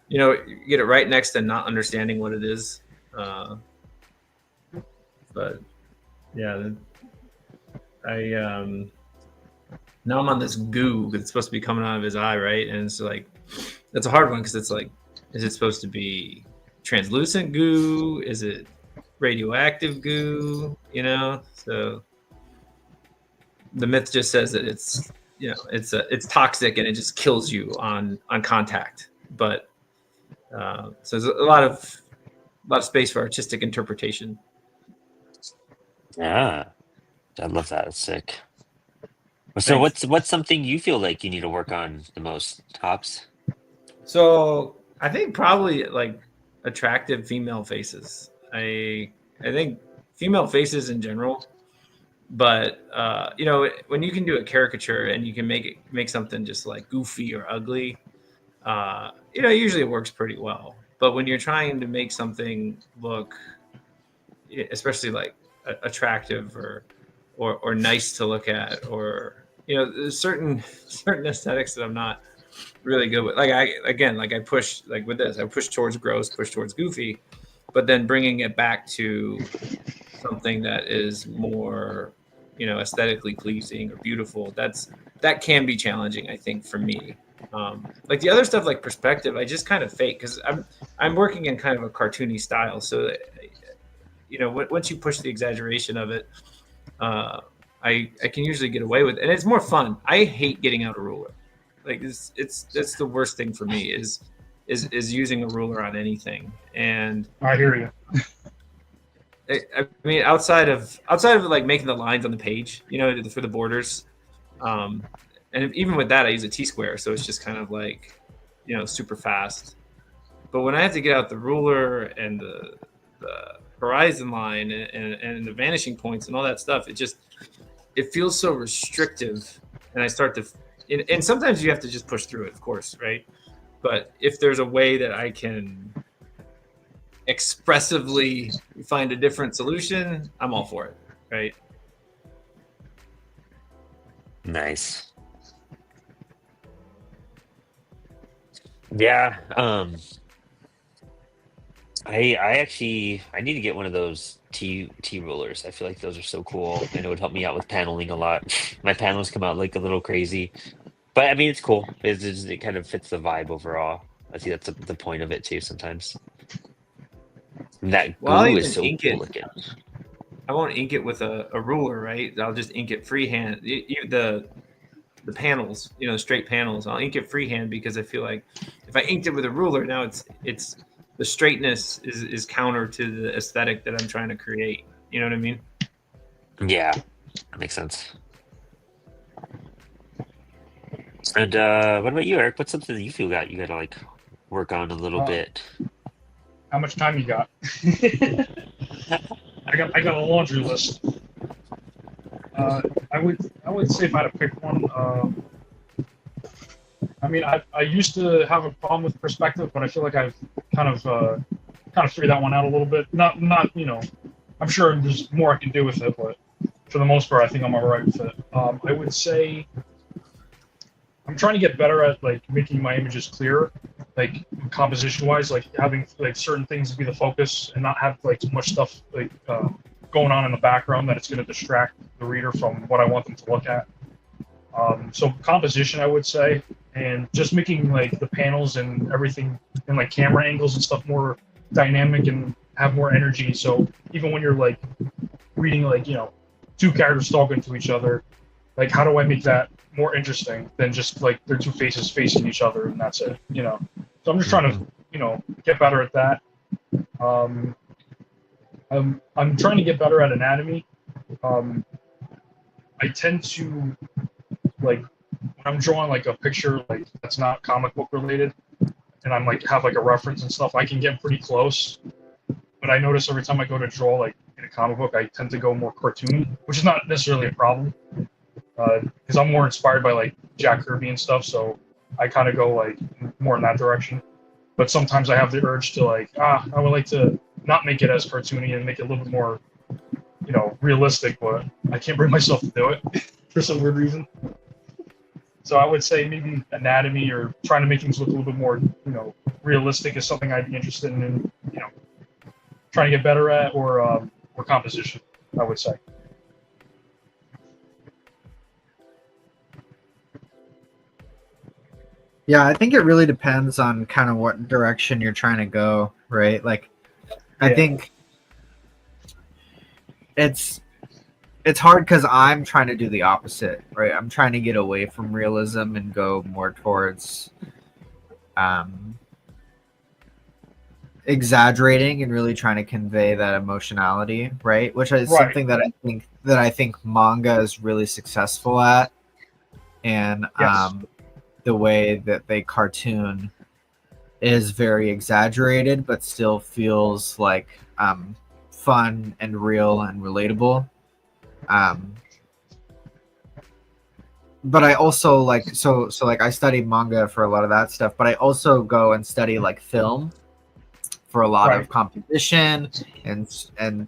you get it right next to not understanding what it is. But yeah, now I'm on this goo that's supposed to be coming out of his eye, right? And it's like that's a hard one because it's like, is it supposed to be translucent goo? Is it radioactive goo? So the myth just says that it's it's toxic and it just kills you on contact. But so there's a lot of space for artistic interpretation. Yeah, I love that. It's sick. So what's something you feel like you need to work on the most, Hobbs? So I think probably like attractive female faces. I think female faces in general, But when you can do a caricature and you can make something just like goofy or ugly, usually it works pretty well. But when you're trying to make something look, especially like attractive or nice to look at, or there's certain aesthetics that I'm not really good with. I push, like with this, I push towards gross, push towards goofy, but then bringing it back to something that is more aesthetically pleasing or beautiful, that can be challenging, I think, for me. Like the other stuff, like perspective, I just kind of fake because I'm working in kind of a cartoony style. So, once you push the exaggeration of it, I can usually get away with it. And it's more fun. I hate getting out a ruler. Like that's the worst thing for me is using a ruler on anything. And I hear you. I mean, outside of like making the lines on the page, for the borders, and even with that, I use a T-square, so it's just kind of like, super fast. But when I have to get out the ruler and the horizon line and the vanishing points and all that stuff, it feels so restrictive, and I start to, and sometimes you have to just push through it, of course, right? But if there's a way that I can expressively find a different solution, I'm all for it, right? Nice. Yeah. I need to get one of those T rulers. I feel like those are so cool, and it would help me out with paneling a lot. My panels come out like a little crazy, but I mean it's cool. It kind of fits the vibe overall. I think that's the point of it too. Sometimes and that Well, glue I'll is even so ink cool it. looking. I won't ink it with a ruler, right? I'll just ink it freehand. The panels, straight panels, I'll ink it freehand because I feel like if I inked it with a ruler, now it's the straightness is counter to the aesthetic that I'm trying to create. You know what I mean? Yeah, that makes sense. And what about you, Eric? What's something that you feel you gotta like work on a little bit? How much time you got? I got a laundry list. I would say if I had to pick one, I mean I used to have a problem with perspective, but I feel like I've kind of figured that one out a little bit. Not I'm sure there's more I can do with it, but for the most part I think I'm alright with it. I would say I'm trying to get better at like making my images clearer, like composition wise, like having like certain things be the focus and not have like too much stuff like going on in the background that it's going to distract the reader from what I want them to look at. So composition, I would say, and just making like the panels and everything and like camera angles and stuff more dynamic and have more energy. So even when you're like reading like two characters talking to each other, like how do I make that more interesting than just like their two faces facing each other and that's it, So I'm just trying to get better at that. I'm trying to get better at anatomy. I tend to like when I'm drawing like a picture like that's not comic book related, and I'm like have like a reference and stuff, I can get pretty close. But I notice every time I go to draw like in a comic book, I tend to go more cartoony, which is not necessarily a problem because I'm more inspired by like Jack Kirby and stuff. So I kind of go like more in that direction. But sometimes I have the urge to like I would like to not make it as cartoony and make it a little bit more realistic, but I can't bring myself to do it for some weird reason. So I would say maybe anatomy or trying to make things look a little bit more, realistic is something I'd be interested in, trying to get better at, or composition, I would say. Yeah, I think it really depends on kind of what direction you're trying to go, right? Like, I think it's hard because I'm trying to do the opposite, right? I'm trying to get away from realism and go more towards exaggerating and really trying to convey that emotionality, right? Which is something that I think manga is really successful at, and the way that they cartoon is very exaggerated, but still feels like fun and real and relatable. But I also like like I studied manga for a lot of that stuff, but I also go and study like film for a lot of composition and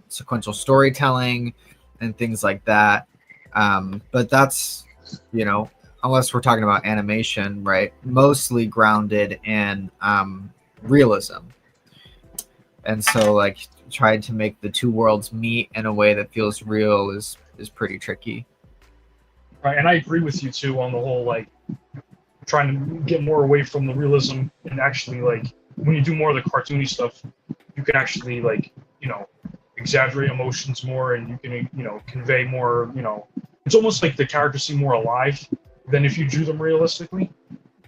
sequential storytelling and things like that. But that's, you know, unless we're talking about animation, right? Mostly grounded in realism. And so like trying to make the two worlds meet in a way that feels real is pretty tricky. Right, and I agree with you too on the whole like trying to get more away from the realism and actually like when you do more of the cartoony stuff, you can actually like, you know, exaggerate emotions more and you can, you know, convey more, you know, it's almost like the characters seem more alive than if you drew them realistically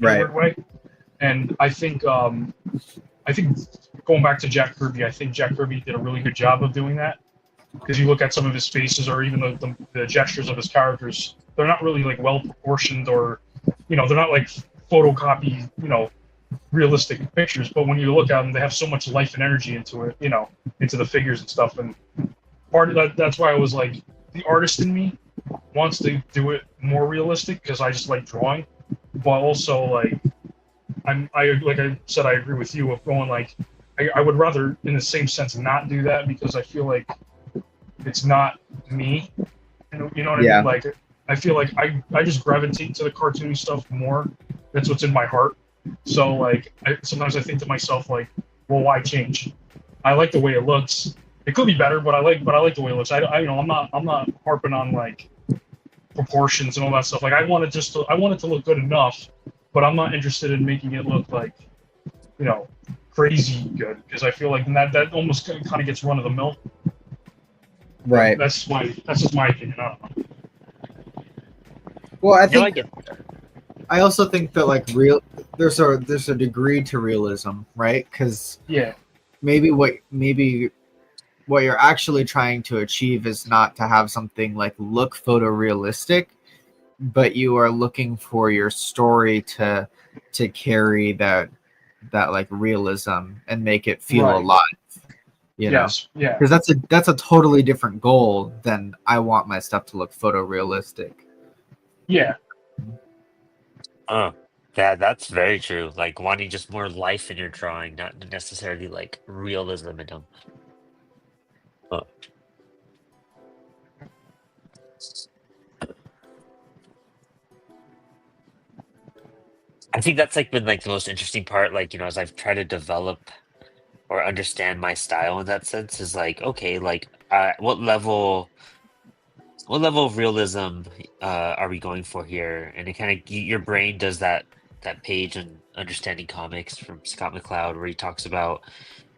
in a weird way. And I think going back to Jack Kirby, I think Jack Kirby did a really good job of doing that. Because you look at some of his faces or even the gestures of his characters, they're not really like well proportioned or, you know, they're not like photocopy, you know, realistic pictures. But when you look at them, they have so much life and energy into it, you know, into the figures and stuff. And part of that's why I was like, the artist in me wants to do it more realistic because I just like drawing. But also like, like I said, I agree with you of going like, I would rather in the same sense not do that because I feel like it's not me. You know what I mean? Like, I feel like I just gravitate to the cartoony stuff more. That's what's in my heart. So, like, sometimes I think to myself, like, well, why change? I like the way it looks. It could be better, but I like the way it looks. You know, I'm not harping on like proportions and all that stuff. Like, I want it to look good enough, but I'm not interested in making it look like, you know, crazy good because I feel like that almost kind of gets run of the mill. Right. That's just my opinion. I don't know. Well, I also think that like there's a degree to realism, right? Because maybe what you're actually trying to achieve is not to have something like look photorealistic, but you are looking for your story to carry that like realism and make it feel alive. You know, because that's a totally different goal than I want my stuff to look photorealistic. Yeah. That's very true. Like wanting just more life in your drawing, not necessarily like realism in them. I think that's like been like the most interesting part. Like, you know, as I've tried to develop or understand my style in that sense is like, okay, like what level of realism are we going for here? And it kind of your brain does that page on understanding comics from Scott McCloud where he talks about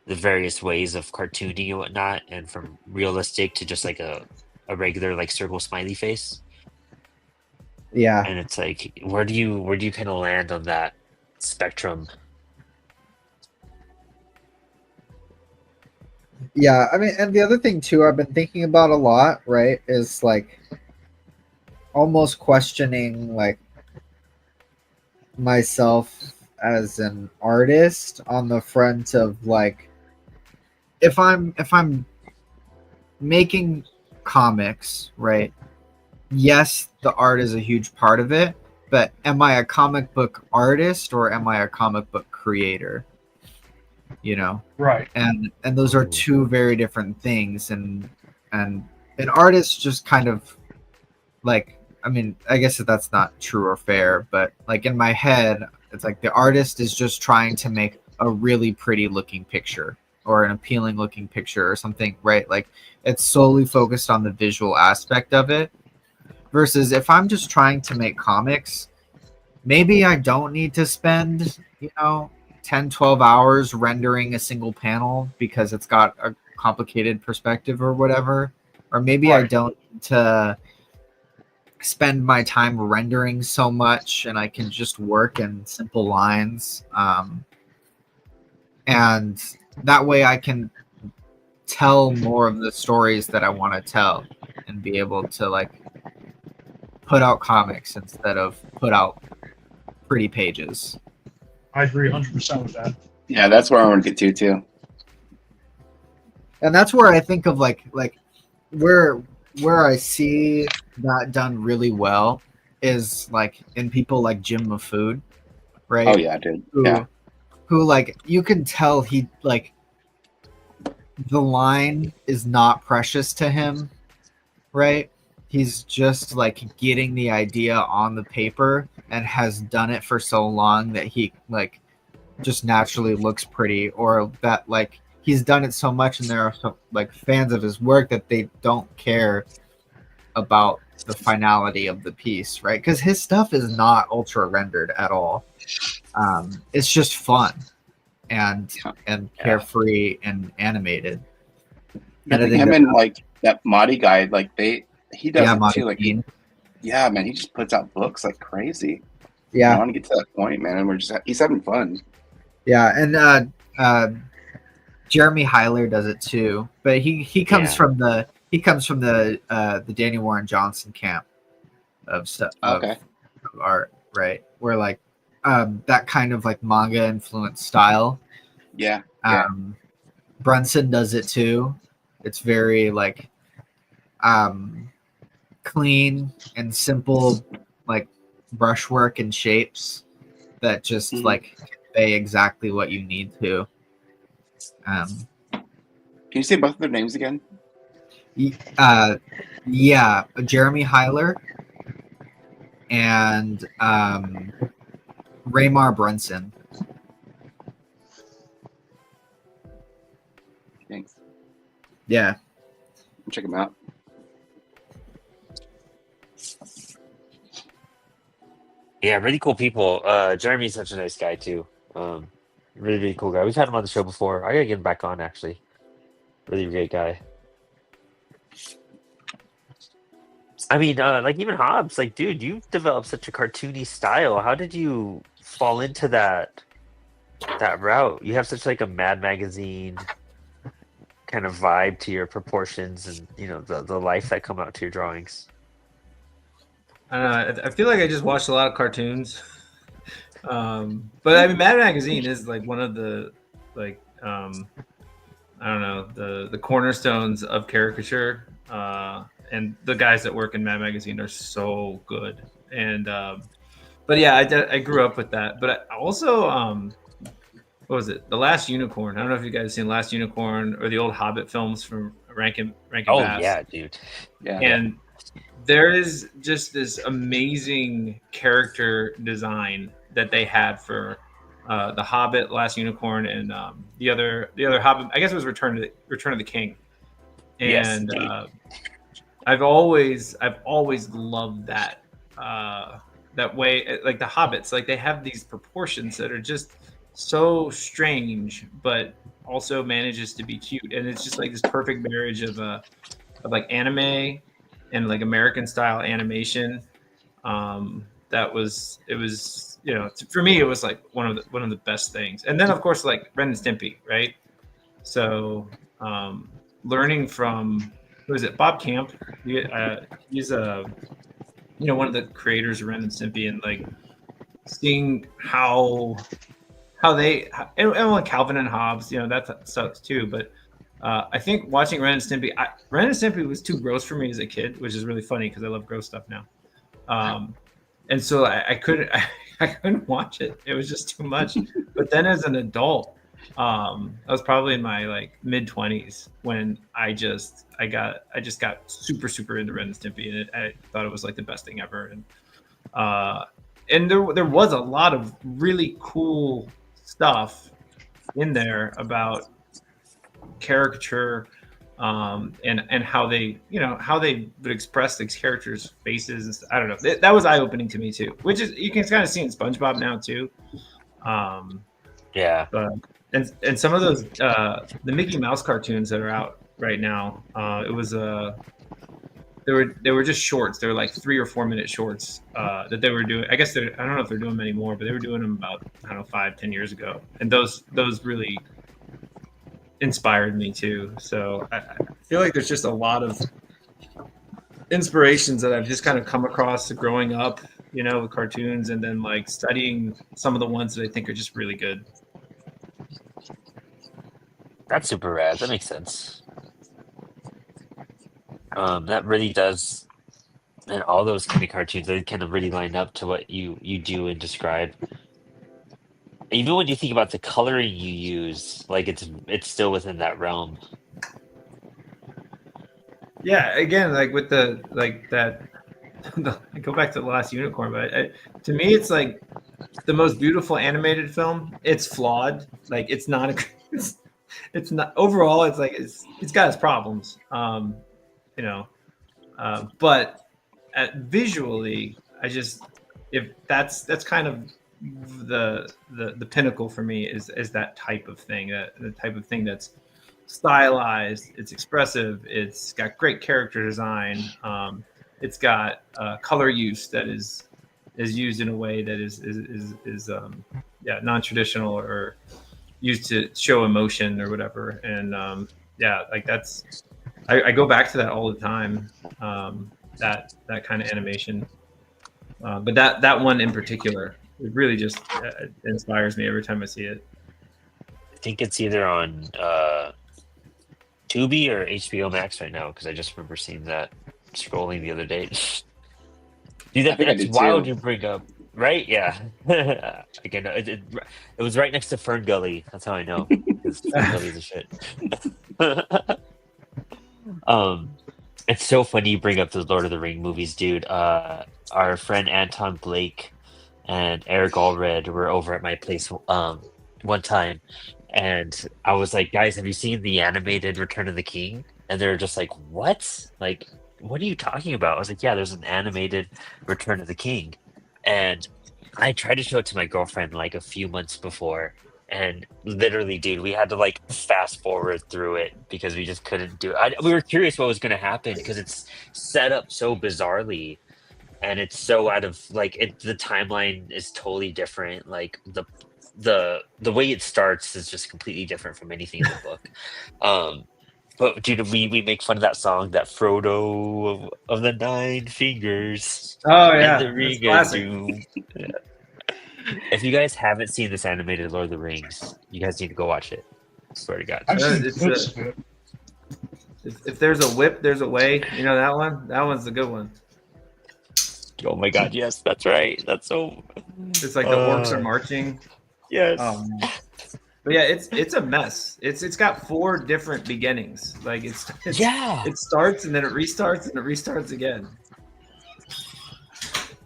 the various ways of cartooning and whatnot, and from realistic to just like a regular like circle smiley face. Yeah. And it's like, where do you kind of land on that spectrum? Yeah, I mean, and the other thing too I've been thinking about a lot, right, is like almost questioning like myself as an artist on the front of like if I'm making comics, right? Yes, the art is a huge part of it, but am I a comic book artist or am I a comic book creator? You know, right? And those are two very different things. And an artist just kind of like, I mean, I guess that's not true or fair, but like in my head, it's like the artist is just trying to make a really pretty looking picture or an appealing looking picture or something, right? Like it's solely focused on the visual aspect of it. Versus if I'm just trying to make comics, maybe I don't need to spend, 10, 12 hours rendering a single panel because it's got a complicated perspective or whatever. Or maybe I don't need to spend my time rendering so much and I can just work in simple lines. And that way I can tell more of the stories that I want to tell and be able to like put out comics instead of put out pretty pages. I agree 100% with that. Yeah, that's where I want to get to too. And that's where I think of like where where I see that done really well is like in people like Jim Mafood, right? Oh yeah, dude. Yeah. Who like you can tell he like the line is not precious to him, right? He's just like getting the idea on the paper and has done it for so long that he like just naturally looks pretty, or that like he's done it so much and there are some like fans of his work that they don't care about the finality of the piece, right? Because his stuff is not ultra rendered at all. It's just fun and carefree and animated. I think him and like that Mahdi guy, like he does it too. Like, Dean. yeah, man, he just puts out books like crazy. Yeah, I want to get to that point, man. And he's having fun. yeah, and Jeremy Heiler does it too, but he comes from the Daniel Warren Johnson camp of stuff of art, right? Where like that kind of like manga influenced style. Yeah. Brunson does it too. It's very like clean and simple, like brushwork and shapes that just like convey exactly what you need to. Can you say both of their names again? Yeah, Jeremy Heiler and Raymar Brunson. Thanks. Yeah, Check them out. Yeah, really cool people. Jeremy's such a nice guy too. Really, really cool guy. We've had him on the show before. I gotta get him back on actually. Really great guy. I mean, like even Hobbs, like, dude, you've developed such a cartoony style. How did you fall into that route? You have such like a Mad Magazine kind of vibe to your proportions and the life that come out to your drawings. I don't know. I feel like I just watched a lot of cartoons. But I mean, Mad Magazine is like one of the like I don't know, the cornerstones of caricature. And the guys that work in Mad Magazine are so good. And but yeah, I grew up with that. But I also what was it? The Last Unicorn. I don't know if you guys have seen Last Unicorn or the old Hobbit films from Rankin Oh Bass. yeah, dude. Yeah. And there is just this amazing character design that they had for the Hobbit, Last Unicorn, and the other Hobbit. I guess it was Return of the King. And Yes, I've always loved that that way. Like the Hobbits, like they have these proportions that are just so strange, but also manages to be cute, and it's just like this perfect marriage of like anime and like American style animation. It was for me it was like one of the best things. And then of course like Ren and Stimpy, right? So learning from who is it, Bob Camp? He's one of the creators of Ren and Stimpy, and like seeing how they and Calvin and Hobbs, that sucks too. But I think watching Ren and Stimpy was too gross for me as a kid, which is really funny because I love gross stuff now. And so I couldn't watch it. It was just too much. But then as an adult, I was probably in my like mid 20s when I just got super into Ren and Stimpy, and I thought it was like the best thing ever. And there was a lot of really cool stuff in there about caricature, and how they would express these characters' faces. I don't know. That was eye opening to me too. Which is you can kind of see in SpongeBob now too. yeah. But and some of those the Mickey Mouse cartoons that are out right now, it was they were just shorts. They were like 3 or 4 minute shorts that they were doing. I guess I don't know if they're doing them anymore, but they were doing them about 5-10 years ago. And those really inspired me too. So I feel like there's just a lot of inspirations that I've just kind of come across growing up, with cartoons, and then like studying some of the ones that I think are just really good. That's super rad. That makes sense. That really does, and all those kind of cartoons, they kind of really line up to what you do and describe. Even when you think about the coloring you use, like it's still within that realm. Yeah, again, like with the like that. I go back to the last unicorn, but to me, it's like the most beautiful animated film. It's flawed. Like it's not. It's not overall. It's like it's got its problems. You know, but visually, I just if that's kind of the pinnacle for me is that type of thing. The type of thing that's stylized. It's expressive. It's got great character design. It's got color use that is used in a way that is non-traditional or used to show emotion or whatever. And like that's I go back to that all the time. That kind of animation, but that one in particular, it really just inspires me every time I see it. I think it's either on Tubi or HBO Max right now because I just remember seeing that scrolling the other day. Dude, that's wild you bring up, right? Yeah. Again, it was right next to Fern Gully. That's how I know. Fern Gully's a shit. It's so funny you bring up the Lord of the Ring movies, dude. Our friend Anton Blake and Eric Allred were over at my place one time, and I was like, guys, have you seen the animated Return of the King? And they're just like, what? Like, what are you talking about? I was like, yeah, there's an animated Return of the King. And I tried to show it to my girlfriend like a few months before. And literally, dude, we had to like fast forward through it because we just couldn't do it. We were curious what was going to happen because it's set up so bizarrely. And it's so out of like the timeline is totally different. Like the way it starts is just completely different from anything in the book. But dude, we make fun of that song, that Frodo of the Nine Fingers. Oh yeah, And the Ring of classic. Doom. Yeah. If you guys haven't seen this animated Lord of the Rings, you guys need to go watch it. I swear to God. I've seen It's clips of it. if there's a whip, there's a way. You know that one? That one's the good one. Oh my God, yes, that's right. That's so. It's like the orcs are marching. Yes. Man. But yeah, it's a mess. It's got 4 different beginnings. Like it's yeah. It starts and then it restarts and it restarts again.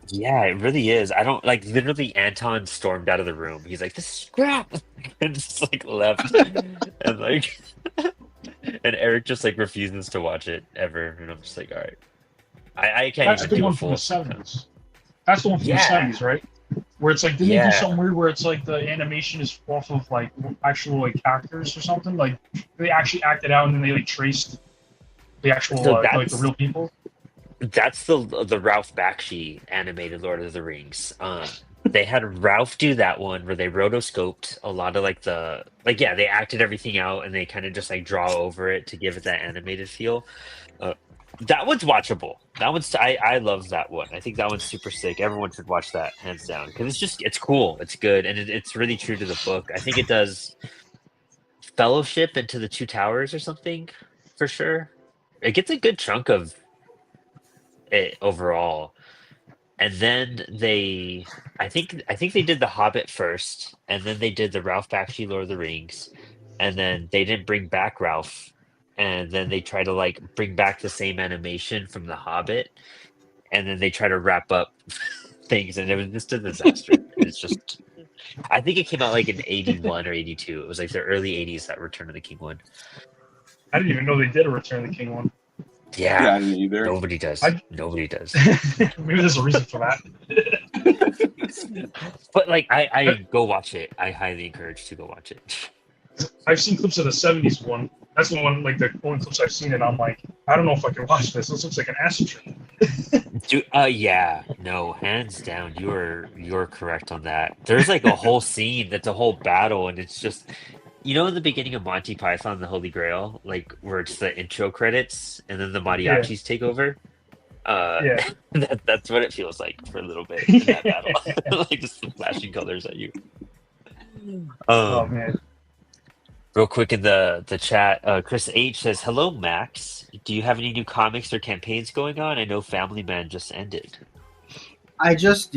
Yeah, it really is. I don't like literally Anton stormed out of the room. He's like, this is crap and just like left. And like and Eric just like refuses to watch it ever. And I'm just like, all right. I can't That's even the do one a from full the 70s. That's the one from the 70s, right? Where it's like, didn't they do something weird where it's like the animation is off of like actual like actors or something? Like they actually acted out and then they like traced the actual like the real people. That's the Ralph Bakshi animated Lord of the Rings. They had Ralph do that one where they rotoscoped a lot of they acted everything out and they kind of just like draw over it to give it that animated feel. That one's watchable. That one's I love that one. I think that one's super sick. Everyone should watch that hands down because it's cool. It's good and it's really true to the book. I think it does Fellowship into the Two Towers or something for sure. It gets a good chunk of it overall, and then I think they did the Hobbit first, and then they did the Ralph Bakshi Lord of the Rings, and then they didn't bring back Ralph. And then they try to like bring back the same animation from the Hobbit, and then they try to wrap up things, and it was just a disaster. It's just, I think it came out like in 81 or 82. It was like the early 80s that Return of the King one. I didn't even know they did a Return of the King one. Yeah, I didn't either. Nobody does. Nobody does. Maybe there's a reason for that. But like, I go watch it. I highly encourage to go watch it. I've seen clips of the 70s one. That's the one, like the only clips I've seen, and I'm like, I don't know if I can watch this. This looks like an acid trip. Dude, yeah, no, hands down, you're correct on that. There's like a whole scene that's a whole battle, and it's just, you know, in the beginning of Monty Python, the Holy Grail, like where it's the intro credits and then the mariachis take over. Yeah. That's what it feels like for a little bit in that battle, like just flashing colors at you. Oh man. Real quick in the chat, Chris H says, "Hello, Max. Do you have any new comics or campaigns going on? I know Family Man just ended." I just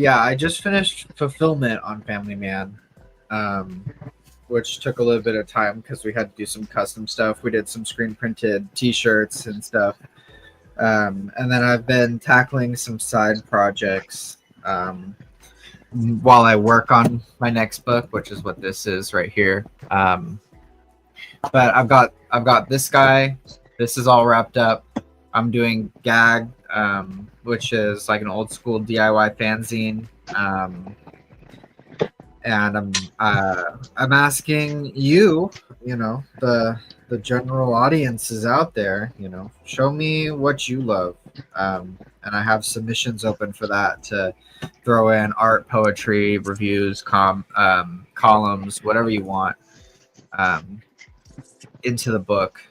finished fulfillment on Family Man, um, which took a little bit of time because we had to do some custom stuff. We did some screen printed T-shirts and stuff, and then I've been tackling some side projects while I work on my next book, which is what this is right here. But I've got this guy. This is all wrapped up. I'm doing Gag, which is like an old school DIY fanzine. And I'm asking you, the general audiences out there, show me what you love. And I have submissions open for that to throw in art, poetry, reviews, columns, whatever you want, into the book.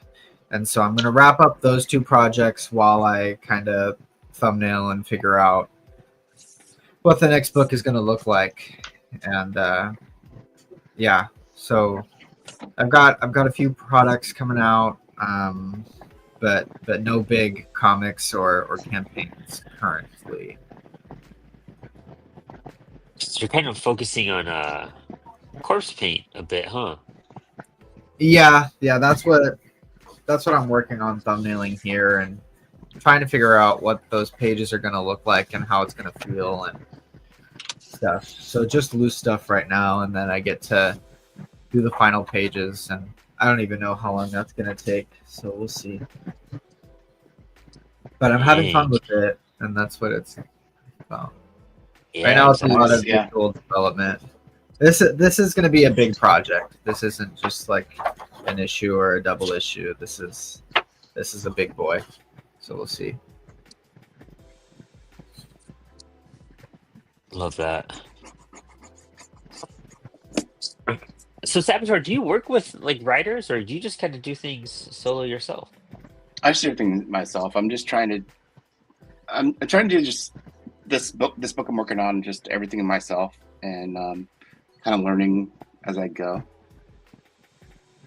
And so I'm going to wrap up those two projects while I kind of thumbnail and figure out what the next book is going to look like. And yeah, so I've got a few products coming out, but no big comics or campaigns currently. So you're kind of focusing on corpse paint a bit, huh? Yeah, that's what I'm working on, thumbnailing here and trying to figure out what those pages are going to look like and how it's going to feel and stuff. So just loose stuff right now, and then I get to do the final pages, and I don't even know how long that's going to take, so we'll see. But I'm having fun with it, and that's what it's about. Yeah, right now it's a lot of yeah. visual development. This is going to be a big project. This isn't just like an issue or a double issue. This is a big boy. So we'll see. Love that. So Sabateur, do you work with like writers, or do you just kind of do things solo yourself? I just do things myself. I'm trying to do just this book I'm working on, just everything in myself, and kind of learning as I go.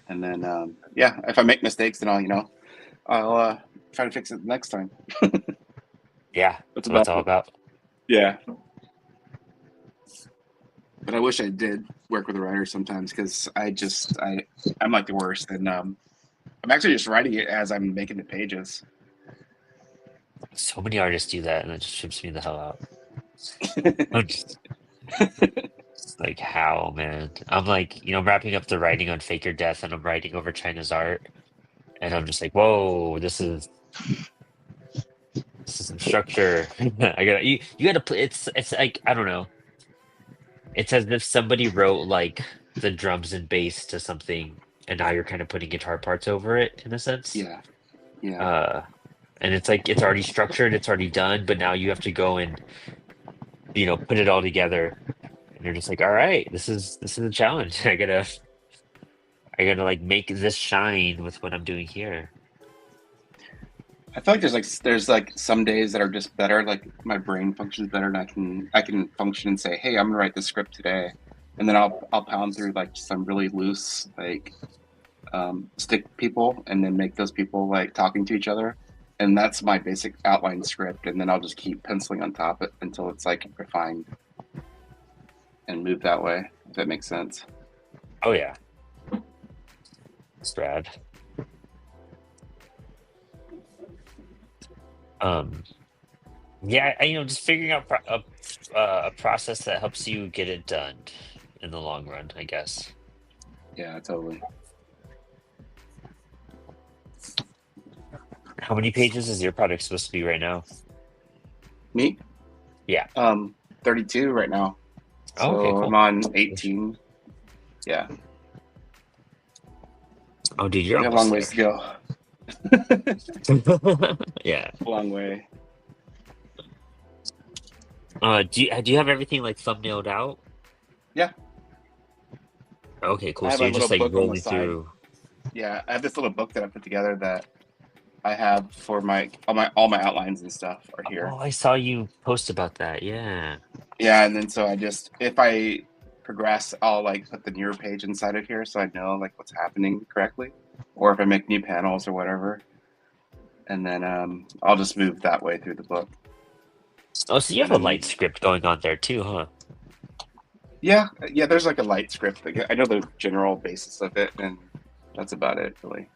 And then yeah, if I make mistakes, then I'll try to fix it next time. Yeah, that's what it's all about. Yeah. But I wish I did work with a writer sometimes, because I'm like the worst, and I'm actually just writing it as I'm making the pages. So many artists do that, and it just trips me the hell out. I'm just like, how, man? I'm like, wrapping up the writing on Faker Death, and I'm writing over China's art, and I'm just like, whoa, this is some structure. You gotta play. It's like, I don't know. It's as if somebody wrote like the drums and bass to something, and now you're kind of putting guitar parts over it in a sense. Yeah. And it's like it's already structured, it's already done, but now you have to go and put it all together, and you're just like, all right, this is a challenge. I gotta like make this shine with what I'm doing here. I feel like there's like some days that are just better, like my brain functions better, and I can function and say, hey, I'm gonna write this script today, and then I'll pound through like some really loose like stick people, and then make those people like talking to each other, and that's my basic outline script, and then I'll just keep penciling on top of it until it's like refined and move that way, if that makes sense. Oh yeah, it's rad. Yeah, just figuring out a process that helps you get it done in the long run, I guess. Yeah, totally. How many pages is your product supposed to be right now? Me? Yeah. 32 right now. So Oh, okay, cool. I'm on 18. Yeah. Oh, dude, you're We have a long ways to go. Yeah. Long way. Do you have everything like thumbnailed out? Yeah. Okay, cool. I have So a you're just little like book on the rolling side. through. Yeah, I have this little book that I put together that I have for all my outlines and stuff are here. Oh, I saw you post about that. Yeah. Yeah, and then so if I progress, I'll like put the newer page inside of here so I know like what's happening correctly, or if I make new panels or whatever, and then I'll just move that way through the book. Oh, so you have a light script going on there too, huh? Yeah, there's like a light script. I know the general basis of it, and that's about it, really.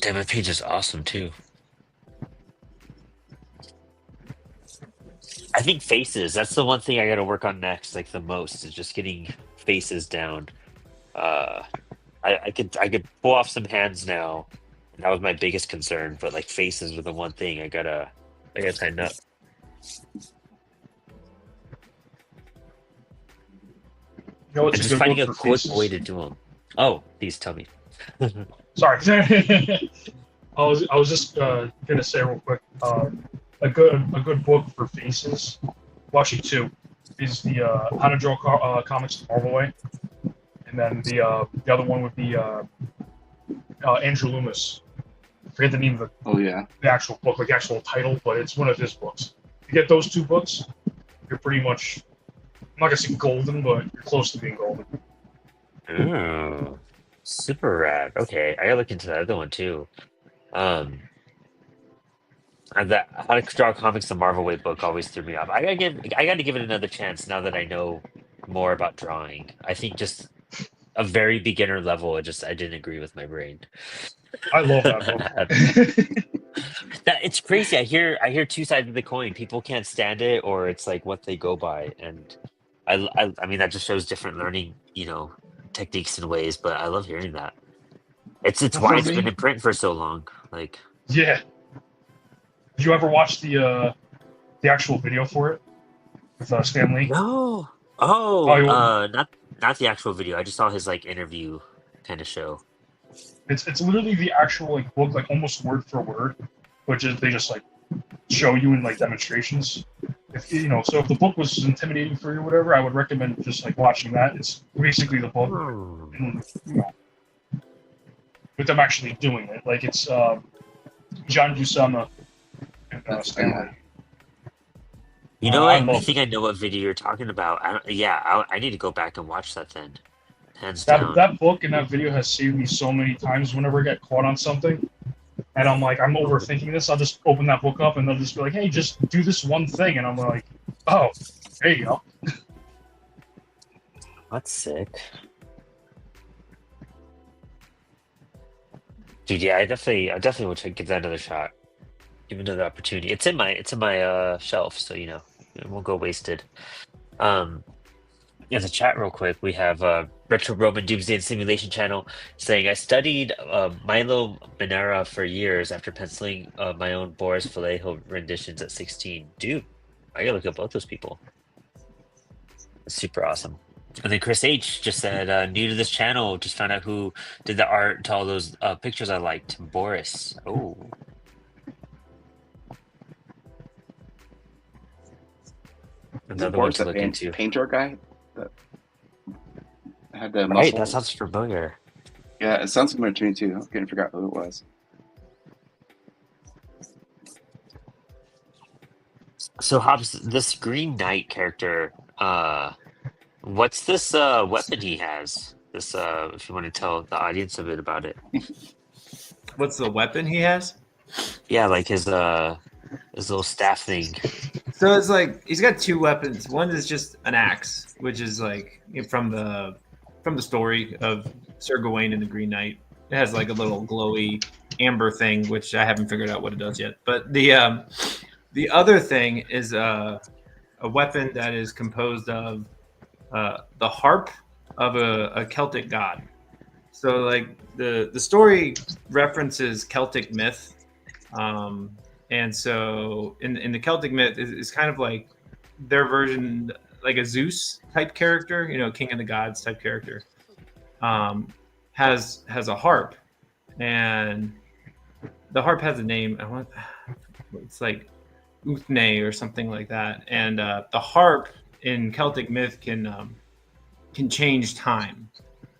Damn, that page is awesome too. I think faces, that's the one thing I gotta work on next, like the most, is just getting faces down. I could pull off some hands now. That was my biggest concern, but like faces were the one thing I gotta tighten up. You know what's And a just good finding book a for quick faces? way to do them. Oh, please tell me. Sorry. I was just gonna say real quick. A good book for faces. Well, actually, two is the How to Draw Comics the Marvel Way, and then the other one would be Andrew Loomis. I forget the name of Oh the actual book, like the actual title, but it's one of his books. If you get those two books, you're pretty much, I'm not gonna say golden, but you're close to being golden. Oh, super rad. Okay, I gotta look into that other one too. And that How to Draw Comics the Marvel Way book always threw me off. I gotta give it another chance now that I know more about drawing. I think just a very beginner level, I didn't agree with my brain. I love that book. It's crazy. I hear two sides of the coin. People can't stand it, or it's like what they go by, and I mean that just shows different learning, techniques and ways. But I love hearing that. It's For why it's me- been in print for so long. Like, Yeah. Did you ever watch the actual video for it with Stan Lee? no, not the actual video. I just saw his like interview kind of show. It's literally the actual like book, like almost word for word, but they just like show you in like demonstrations. If so if the book was intimidating for you or whatever, I would recommend just like watching that. It's basically the book, and, with them actually doing it. Like it's John Buscema and Stan Lee. You know I what? I love think I know what video you're talking about. I need to go back and watch that then. Hands That down. that book and that video has saved me so many times whenever I get caught on something. And I'm like, I'm overthinking this. I'll just open that book up and they'll just be like, hey, just do this one thing. And I'm like, oh, there you go. That's sick. Dude, yeah, I definitely will give that another shot. Give it another opportunity. It's in my shelf, so it won't go wasted. In the chat real quick, we have Retro Roman Doomsday and Simulation channel saying, I studied Milo Manara for years after penciling my own Boris Vallejo renditions at 16. Dude, I gotta look up both those people. It's super awesome. And then Chris H just said, new to this channel, just found out who did the art to all those pictures I liked. Boris. Oh. Another one Boris, to that look into. painter guy that had the Right, muscle. that sounds familiar. Yeah, it sounds familiar to me too. I couldn't figure out who it was. So Hobbs, this Green Knight character, what's this weapon he has? This if you want to tell the audience a bit about it. What's the weapon he has? Yeah, like his little staff thing. So it's like he's got two weapons. One is just an axe, which is like from the story of Sir Gawain and the Green Knight. It has like a little glowy amber thing, which I haven't figured out what it does yet. But the other thing is a weapon that is composed of the harp of a Celtic god. So like the story references Celtic myth. And so in the Celtic myth, it's kind of like their version, like a Zeus type character, King of the Gods type character, has a harp, and the harp has a name. It's like Uthne or something like that. And the harp in Celtic myth can change time,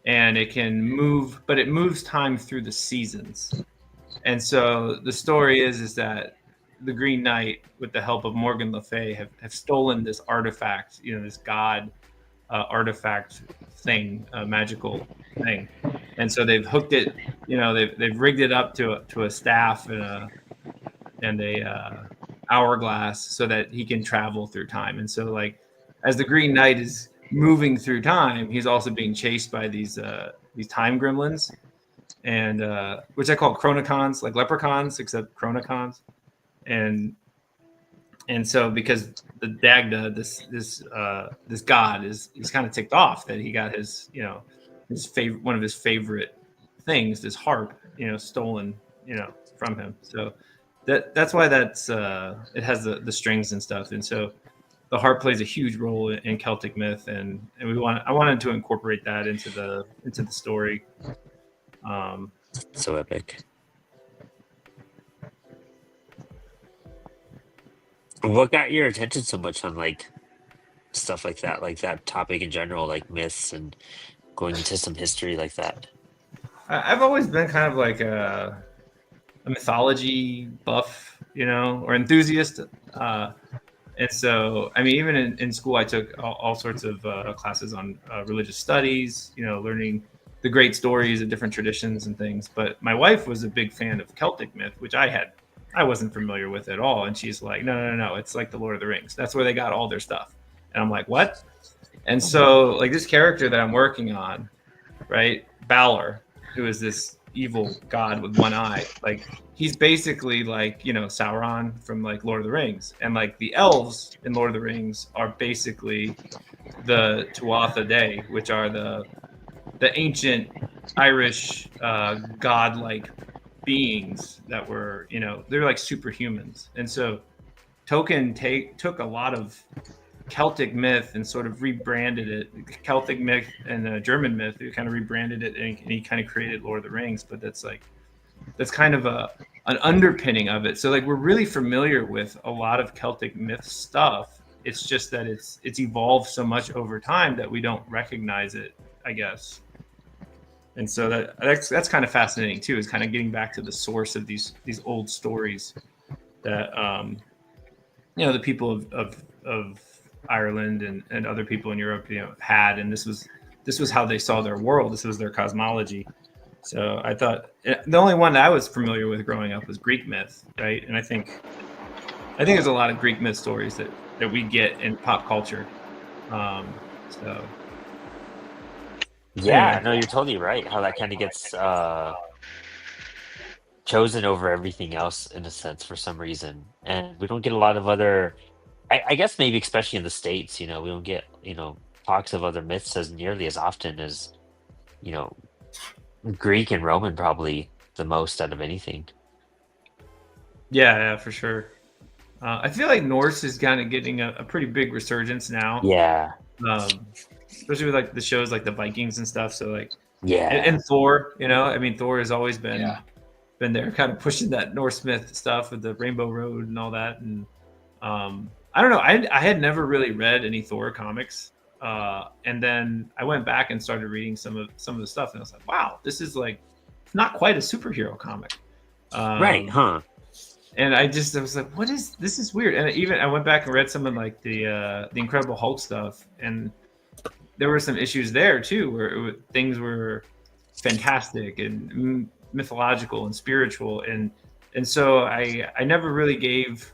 and it can move, but it moves time through the seasons. And so the story is that the Green Knight, with the help of Morgan Le Fay, have stolen this artifact, this god artifact thing, magical thing, and so they've hooked it. They've rigged it up to a staff and a hourglass so that he can travel through time. And so, like, as the Green Knight is moving through time, he's also being chased by these time gremlins, and which I call chronicons, like leprechauns, except chronicons. And so, because the Dagda, this god, he's kind of ticked off that he got his one of his favorite things, this harp, stolen, from him. So that's why it has the strings and stuff. And so the harp plays a huge role in Celtic myth, and I wanted to incorporate that into the story. So epic. What got your attention so much on like stuff like that topic in general, like myths and going into some history like that? I've always been kind of like a mythology buff, or enthusiast. And so, I mean, even in school, I took all sorts of classes on religious studies, learning the great stories of different traditions and things. But my wife was a big fan of Celtic myth, which I wasn't familiar with at all. And she's like, no, it's like the Lord of the Rings. That's where they got all their stuff. And I'm like, what? And so, like, this character that I'm working on, right, Balor, who is this evil god with one eye, like, he's basically like, Sauron from like Lord of the Rings. And like the elves in Lord of the Rings are basically the Tuatha Dé, which are the ancient Irish godlike beings that were, they're like superhumans. And so Tolkien took a lot of Celtic myth and sort of rebranded it. Celtic myth and German myth, he kind of rebranded it, and he kind of created Lord of the Rings. But that's kind of an underpinning of it. So like, we're really familiar with a lot of Celtic myth stuff. It's just that it's evolved so much over time that we don't recognize it, I guess. And so that's kind of fascinating too, is kind of getting back to the source of these old stories that the people of Ireland and other people in Europe had, and this was how they saw their world. This was their cosmology. So I thought the only one that I was familiar with growing up was Greek myth, right? And I think there's a lot of Greek myth stories that we get in pop culture. So yeah, no, you're totally right. How that kind of gets chosen over everything else in a sense for some reason, and we don't get a lot of other. I guess maybe especially in the States, we don't get talks of other myths as nearly as often as Greek and Roman, probably the most out of anything. Yeah, for sure. I feel like Norse is kind of getting a pretty big resurgence now. Yeah. Especially with like the shows like the Vikings and stuff. So like, yeah, and Thor. I mean, Thor has always been there, kind of pushing that Norse myth stuff with the Rainbow Road and all that. And I don't know. I had never really read any Thor comics. And then I went back and started reading some of the stuff, and I was like, wow, this is like not quite a superhero comic. Right, huh? And I was like, this is weird. And even I went back and read some of like the Incredible Hulk stuff, and there were some issues there too, where things were fantastic and mythological and spiritual, and so I never really gave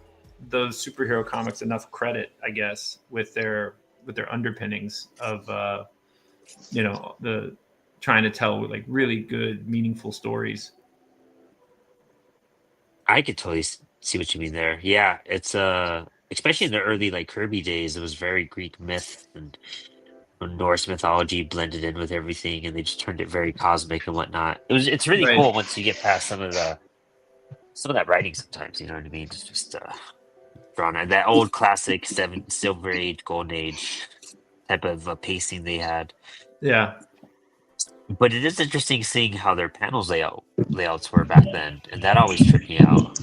those superhero comics enough credit, I guess, with their underpinnings of the trying to tell like really good, meaningful stories. I could totally see what you mean there. Yeah, it's especially in the early like Kirby days, it was very Greek myth and Norse mythology blended in with everything, and they just turned it very cosmic and whatnot. It's really cool once you get past some of that writing. Sometimes, you know what I mean? Just drawn on that old classic Silver Age, Golden Age type of pacing they had. Yeah. But it is interesting seeing how their panels layouts were back then, and that always tripped me out.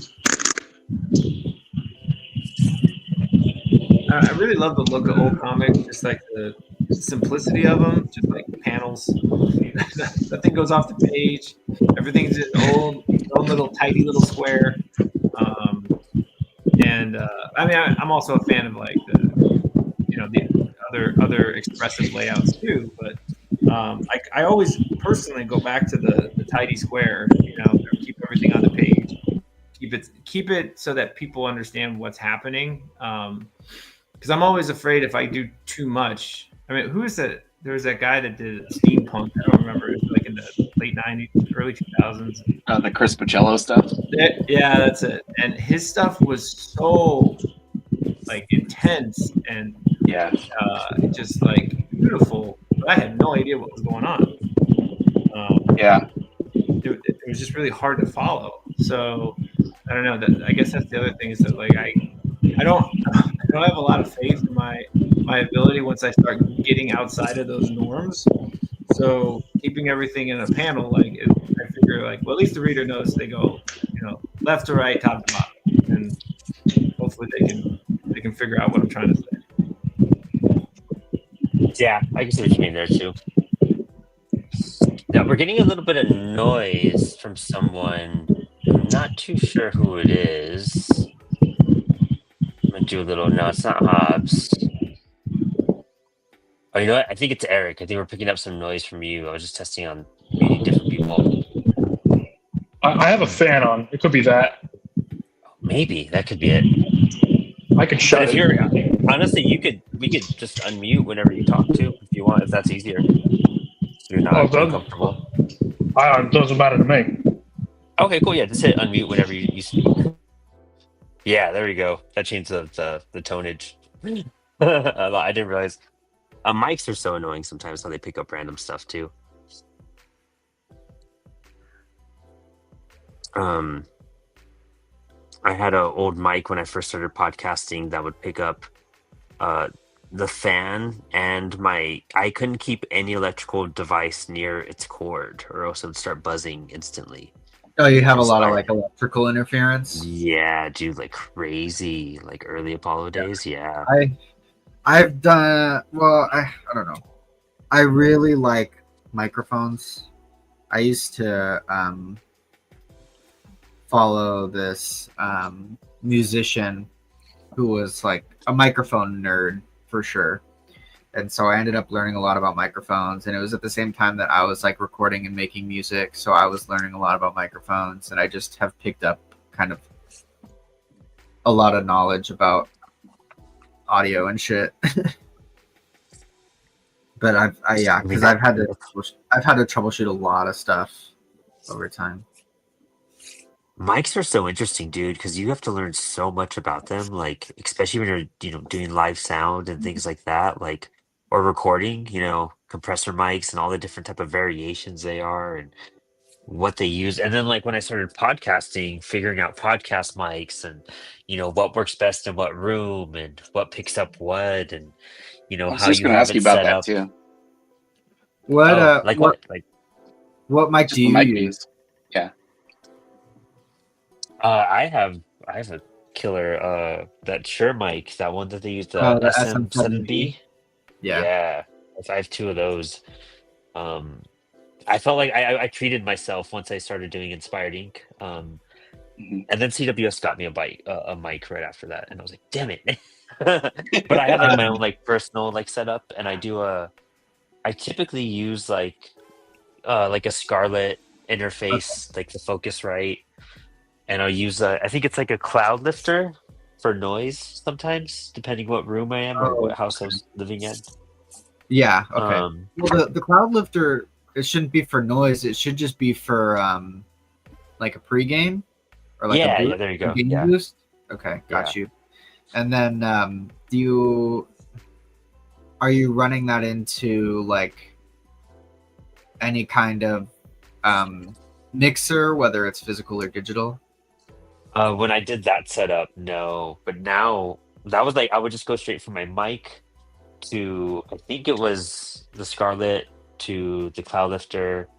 I really love the look of old comics, just like the simplicity of them, just like panels. Nothing goes off the page. Everything's in own little tidy little square. And I mean, I'm also a fan of like the other expressive layouts too. But I always personally go back to the tidy square. Keep everything on the page. Keep it so that people understand what's happening. Because I'm always afraid if I do too much. I mean, who is that? There was that guy that did steampunk. I don't remember. It was like in the late '90s, early 2000s. The Chris Pacello stuff. Yeah, that's it. And his stuff was so like intense and just like beautiful. But I had no idea what was going on. It was just really hard to follow. So I don't know. I guess that's the other thing is that like I don't have a lot of faith in my ability once I start getting outside of those norms. So keeping everything in a panel, like I figure, like, well, at least the reader knows they go, left to right, top to bottom, and hopefully they can figure out what I'm trying to say. Yeah, I can see what you mean there too. Now we're getting a little bit of noise from someone. I'm not too sure who it is. I'm gonna do a little. No, it's not Hobbs. Oh, you know what? I think it's Eric. I think we're picking up some noise from you. I was just testing on muting different people. I have a fan on. It could be that. Maybe that could be it. I could shut But it. Honestly, we could just unmute whenever you talk to, if you want, if that's easier. So you're not uncomfortable. It doesn't matter to me. Okay, cool. Yeah, just hit unmute whenever you speak. Yeah, there we go. That changed the tonnage. I didn't realize. Mics are so annoying sometimes how they pick up random stuff too. I had an old mic when I first started podcasting that would pick up the fan and I couldn't keep any electrical device near its cord or else it would start buzzing instantly. Oh, you have a lot of like electrical interference? Yeah, dude, like crazy, like early Apollo days. Yeah. I've done, well, I don't know. I really like microphones. I used to follow this musician who was like a microphone nerd for sure. And so I ended up learning a lot about microphones, and it was at the same time that I was like recording and making music. So I was learning a lot about microphones, and I just have picked up kind of a lot of knowledge about audio and shit. But because I've had to troubleshoot a lot of stuff over time. Mics are so interesting, dude, because you have to learn so much about them, like especially when you're doing live sound and things like that, like or recording, compressor mics and all the different type of variations they are and what they use. And then like when I started podcasting, figuring out podcast mics and what works best in what room and what picks up what and I was how just you going to have ask it you about set that up. too. What mic do you use? Yeah. I have a killer that Shure mic, that one that they use, the SM7B. Yeah. I have two of those. I felt like I treated myself once I started doing Inspired Ink. And then CWS got me a mic right after that, and I was like, damn it. But I have like my own like personal like setup, and I typically use like a Scarlett interface, like the Focusrite, and I'll use I think it's like a cloud lifter for noise sometimes, depending what room I am or what house I was living in. Yeah. Okay. Well, the cloud lifter, it shouldn't be for noise. It should just be for like a pregame or like a boost, yeah. There you go. Gain boost. Okay, got you. And then are you running that into like any kind of mixer, whether it's physical or digital? When I did that setup, no. But now that was like I would just go straight from my mic to I think it was the Scarlett to the cloud lifter.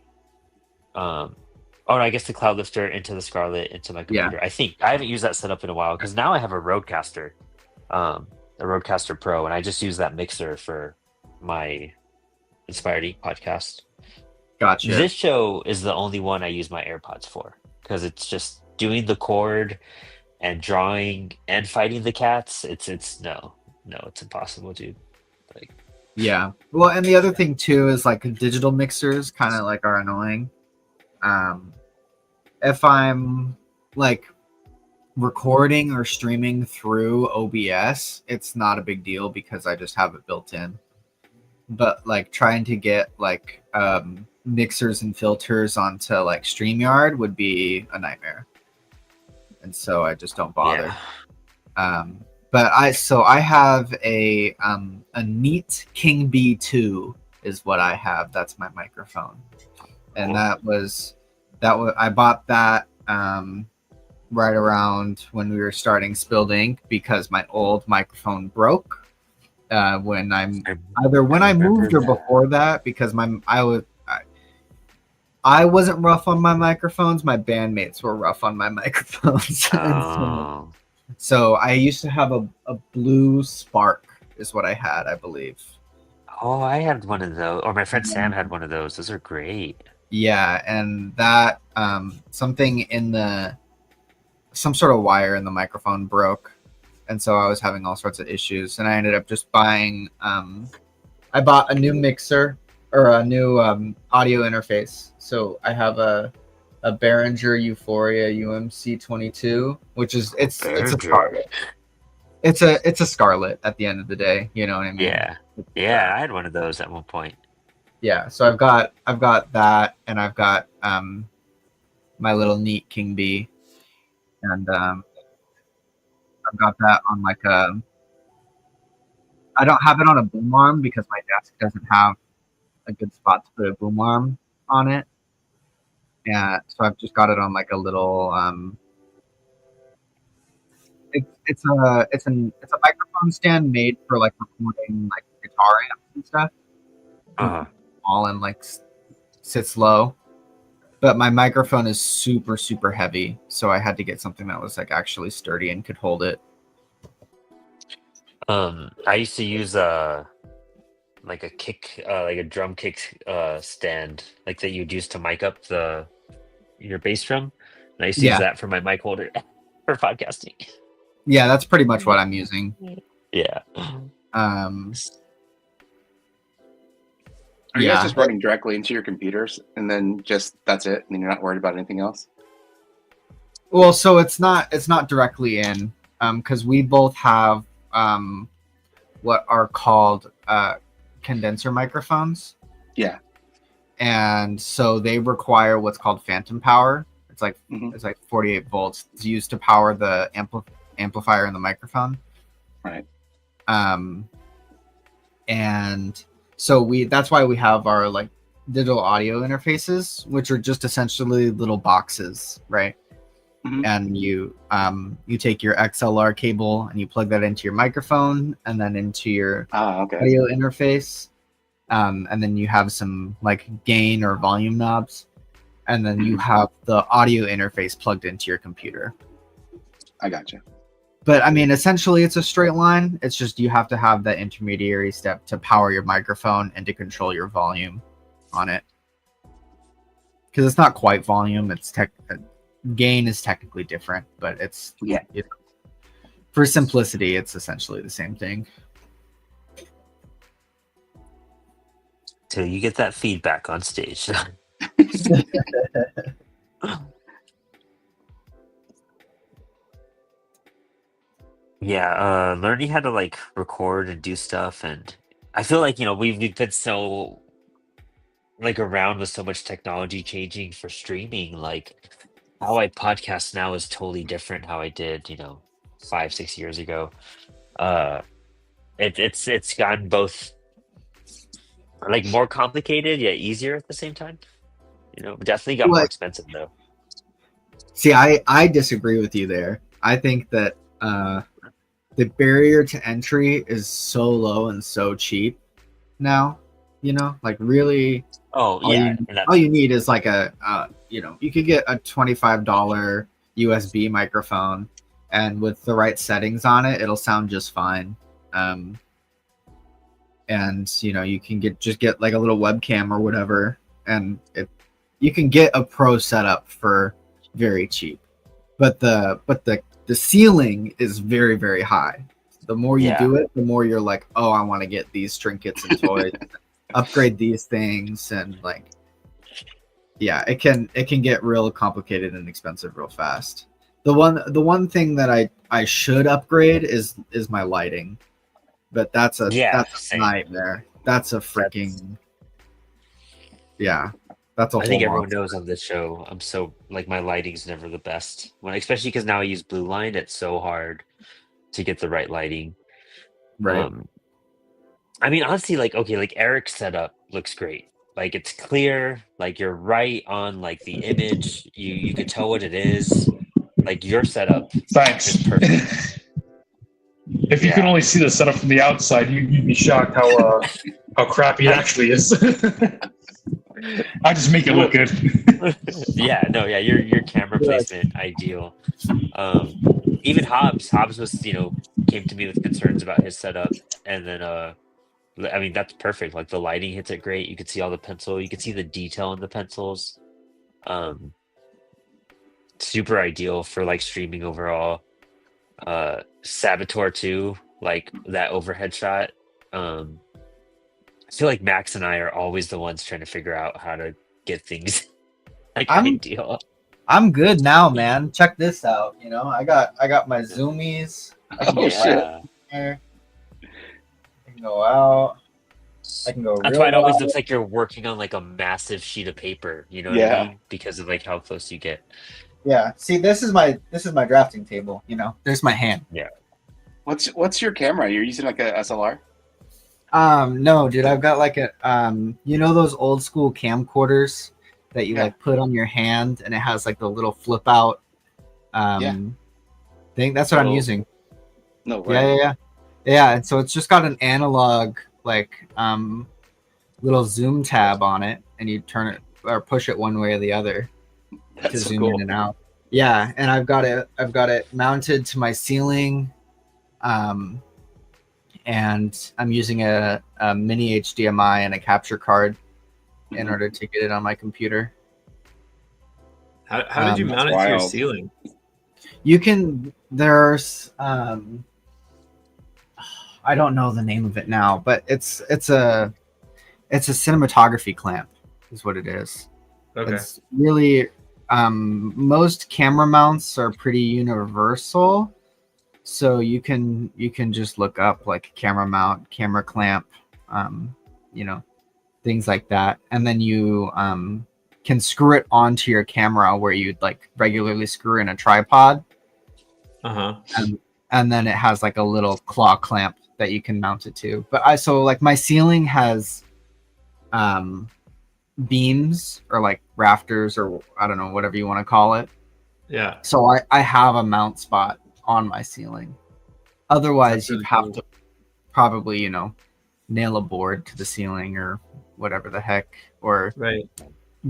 I guess the cloud lifter into the Scarlett into my computer. I think I haven't used that setup in a while because now I have a Rodecaster, a Rodecaster Pro, and I just use that mixer for my Inspired Ink podcast. Gotcha. This show is the only one I use my AirPods for because it's just doing the chord and drawing and fighting the cats, it's no, it's impossible, dude. Like, Yeah. Well, and the other thing too is like digital mixers kind of like are annoying. If I'm like recording or streaming through OBS, it's not a big deal because I just have it built in. But like trying to get like mixers and filters onto like StreamYard would be a nightmare. And so I just don't bother. yeah. But I have a Neat King B2 is what I have. That's my microphone. And Cool. I bought that right around when we were starting Spilled Ink because my old microphone broke when I I remember moved or that. before that because I wasn't rough on my microphones. My bandmates were rough on my microphones. Oh. So I used to have a blue Spark is what I had, I believe. Oh, I had one of those, or my friend Sam And, had one of those. Those are great. yeah, and that something in some sort of wire in the microphone broke, and so I was having all sorts of issues, and I ended up just buying. I bought a new mixer or a new audio interface. So I have a Behringer Euphoria UMC22, which is it's a Scarlett. It's a Scarlett at the end of the day. You know what I mean? Yeah. Yeah, I had one of those at one point. Yeah. So I've got that, and I've got my little Neat King B, and I've got that on like I don't have it on a boom arm because my desk doesn't have a good spot to put a boom arm on it. Yeah, so I've just got it on like a little it's a microphone stand made for like recording like guitar amps and stuff. Uh-huh. All and like sits low. But my microphone is super, super heavy, so I had to get something that was like actually sturdy and could hold it. I used to use like a kick, like a drum kick stand, like that you'd use to mic up your bass drum. And I used to use Yeah. that for my mic holder for podcasting. Yeah, that's pretty much what I'm using. Yeah. Are you Yeah. guys just running directly into your computers and then just that's it, and you're not worried about anything else? Well, so it's not directly in, because we both have what are called condenser microphones. Yeah. And so they require what's called phantom power. It's like Mhm. it's like 48 volts. It's used to power the amplifier in the microphone. Right. And so that's why we have our like digital audio interfaces, which are just essentially little boxes, right? Mhm. And you take your XLR cable and you plug that into your microphone and then into your Okay. audio interface, and then you have some like gain or volume knobs, and then you have the audio interface plugged into your computer. I gotcha. But I mean, essentially, it's a straight line. It's just you have to have that intermediary step to power your microphone and to control your volume on it. Because it's not quite volume; it's gain is technically different, but it's for simplicity, it's essentially the same thing. Till you get that feedback on stage. Yeah, learning how to like record and do stuff, and I feel like we've been so like around with so much technology changing for streaming. Like how I podcast now is totally different how I did 5-6 years ago. It's gotten both like more complicated yet easier at the same time. Definitely got more expensive though. See, I disagree with you there. I think that the barrier to entry is so low and so cheap now. Like really. Oh yeah, all you need is like you could get a $25 USB microphone, and with the right settings on it, it'll sound just fine. And you can get like a little webcam or whatever, and you can get a pro setup for very cheap. But the the ceiling is very, very high. The more you Yeah. do it, the more you're like, oh, I want to get these trinkets and toys, upgrade these things, and like, yeah, it can get real complicated and expensive real fast. The one thing that I should upgrade is my lighting, but that's a same. nightmare. That's a freaking that's a I whole think everyone monster. knows on this show. I'm so like my lighting's never the best especially because now I use blue line. It's so hard to get the right lighting. Right. I mean, honestly, like okay, like Eric's setup looks great. Like it's clear. Like you're right on like the image. You could tell what it is. Like your setup Thanks. is perfect. If you could Yeah. only see the setup from the outside, you'd be shocked how crappy it actually is. I just make it look good. Yeah, no, yeah, your camera placement ideal. Even Hobbs was came to me with concerns about his setup, and then I mean that's perfect. Like the lighting hits it great. You could see all the pencil. You could see the detail in the pencils. Super ideal for like streaming overall. Sabateur 2, like that overhead shot. I feel like Max and I are always the ones trying to figure out how to get things like ideal. I'm good now, man. Check this out. I got my zoomies. I can get right there. I can go out. I can go. That's why it always looks like you're working on like a massive sheet of paper. You know what I mean? Because of like how close you get. Yeah. See, this is my drafting table. There's my hand. Yeah. What's your camera? You're using like a SLR? No, dude. I've got like a those old school camcorders that you like put on your hand, and it has like the little flip out thing. That's what I'm using. No way. Yeah. And so it's just got an analog like little zoom tab on it, and you turn it or push it one way or the other to zoom in and out. Yeah, and I've got it mounted to my ceiling, and I'm using a mini HDMI and a capture card in order to get it on my computer. How did you mount it to your ceiling? You can. There's I don't know the name of it now, but it's a cinematography clamp is what it is. Okay. It's really most camera mounts are pretty universal, so you can just look up like camera mount, camera clamp, things like that, and then you can screw it onto your camera where you'd like regularly screw in a tripod. And then it has like a little claw clamp that you can mount it to. But my ceiling has beams or like rafters or I don't know, whatever you want to call it. Yeah. So I have a mount spot on my ceiling. Otherwise you'd have to probably, nail a board to the ceiling or whatever the heck, or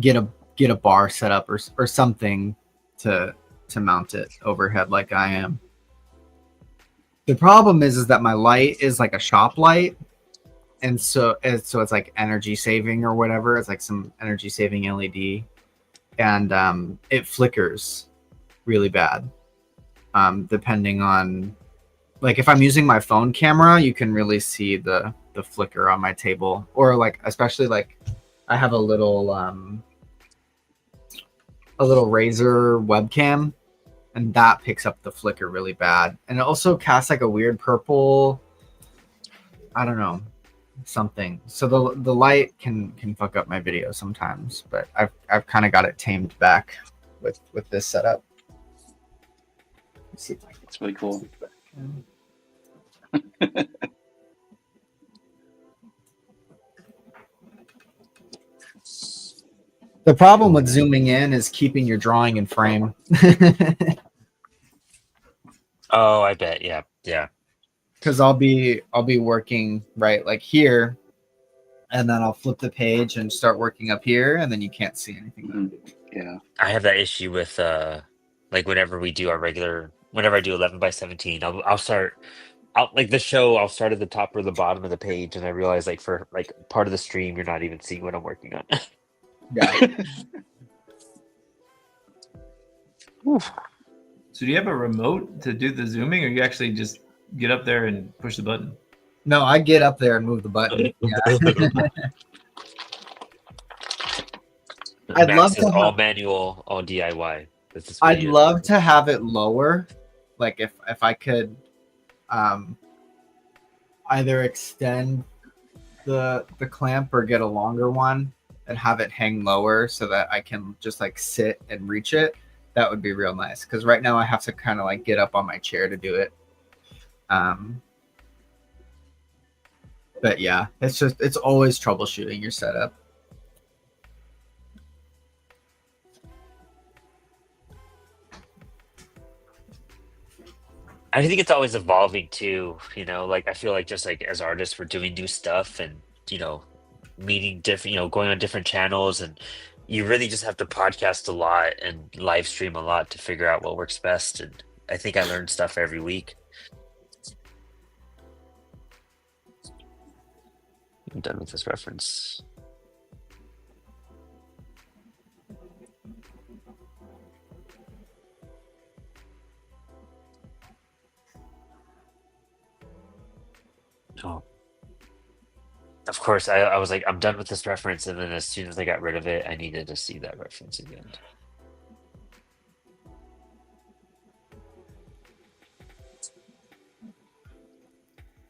get a bar set up or something to mount it overhead like I am. The problem is that my light is like a shop light, and so it's like energy saving or whatever. It's like some energy saving LED, and it flickers really bad. Depending on, like, if I'm using my phone camera, you can really see the flicker on my table, or like especially like I have a little Razer webcam. And that picks up the flicker really bad. And it also casts like a weird purple, I don't know, something. So the light can fuck up my video sometimes, but I've kind of got it tamed back with this setup. Let's see if I can. It's really cool. The problem with zooming in is keeping your drawing in frame. Oh, I bet. Yeah. Because I'll be working right like here, and then I'll flip the page and start working up here, and then you can't see anything. Yeah. I have that issue with like whenever I do 11x17, I'll start like the show. I'll start at the top or the bottom of the page, and I realize like for like part of the stream, you're not even seeing what I'm working on. Yeah. So do you have a remote to do the zooming, or you actually just get up there and push the button? No, I get up there and move the button. Yeah. I'd Max love is to all have- manual, all DIY. That's just I'd love to have it lower. Like if I could either extend the clamp or get a longer one and have it hang lower so that I can just like sit and reach it, that would be real nice. Because right now I have to kind of like get up on my chair to do it. But yeah, it's always troubleshooting your setup. I think it's always evolving too, like I feel like just like as artists we're doing new stuff and meeting different, going on different channels, and you really just have to podcast a lot and live stream a lot to figure out what works best. And I think I learn stuff every week. I'm done with this reference. Oh. Of course, I was like, I'm done with this reference, and then as soon as I got rid of it, I needed to see that reference again.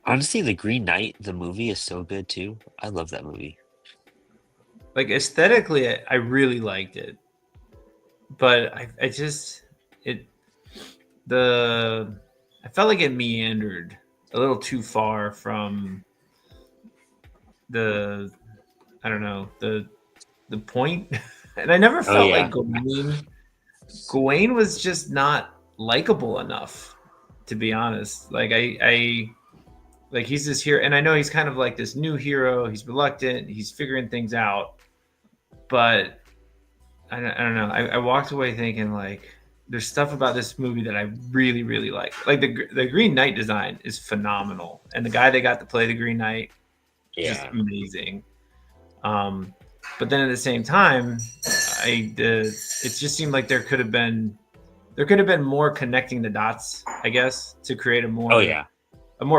Honestly, The Green Knight, the movie, is so good too. I love that movie. Like aesthetically, I really liked it, but I felt like it meandered a little too far from the point. And I never felt like Gawain was just not likable enough, to be honest. Like I like he's this hero, and I know he's kind of like this new hero. He's reluctant, he's figuring things out, but I don't know. I walked away thinking like there's stuff about this movie that I really, really like. Like the Green Knight design is phenomenal, and the guy they got to play the Green Knight is just amazing. But then at the same time, it just seemed like there could have been more connecting the dots, I guess, to create a more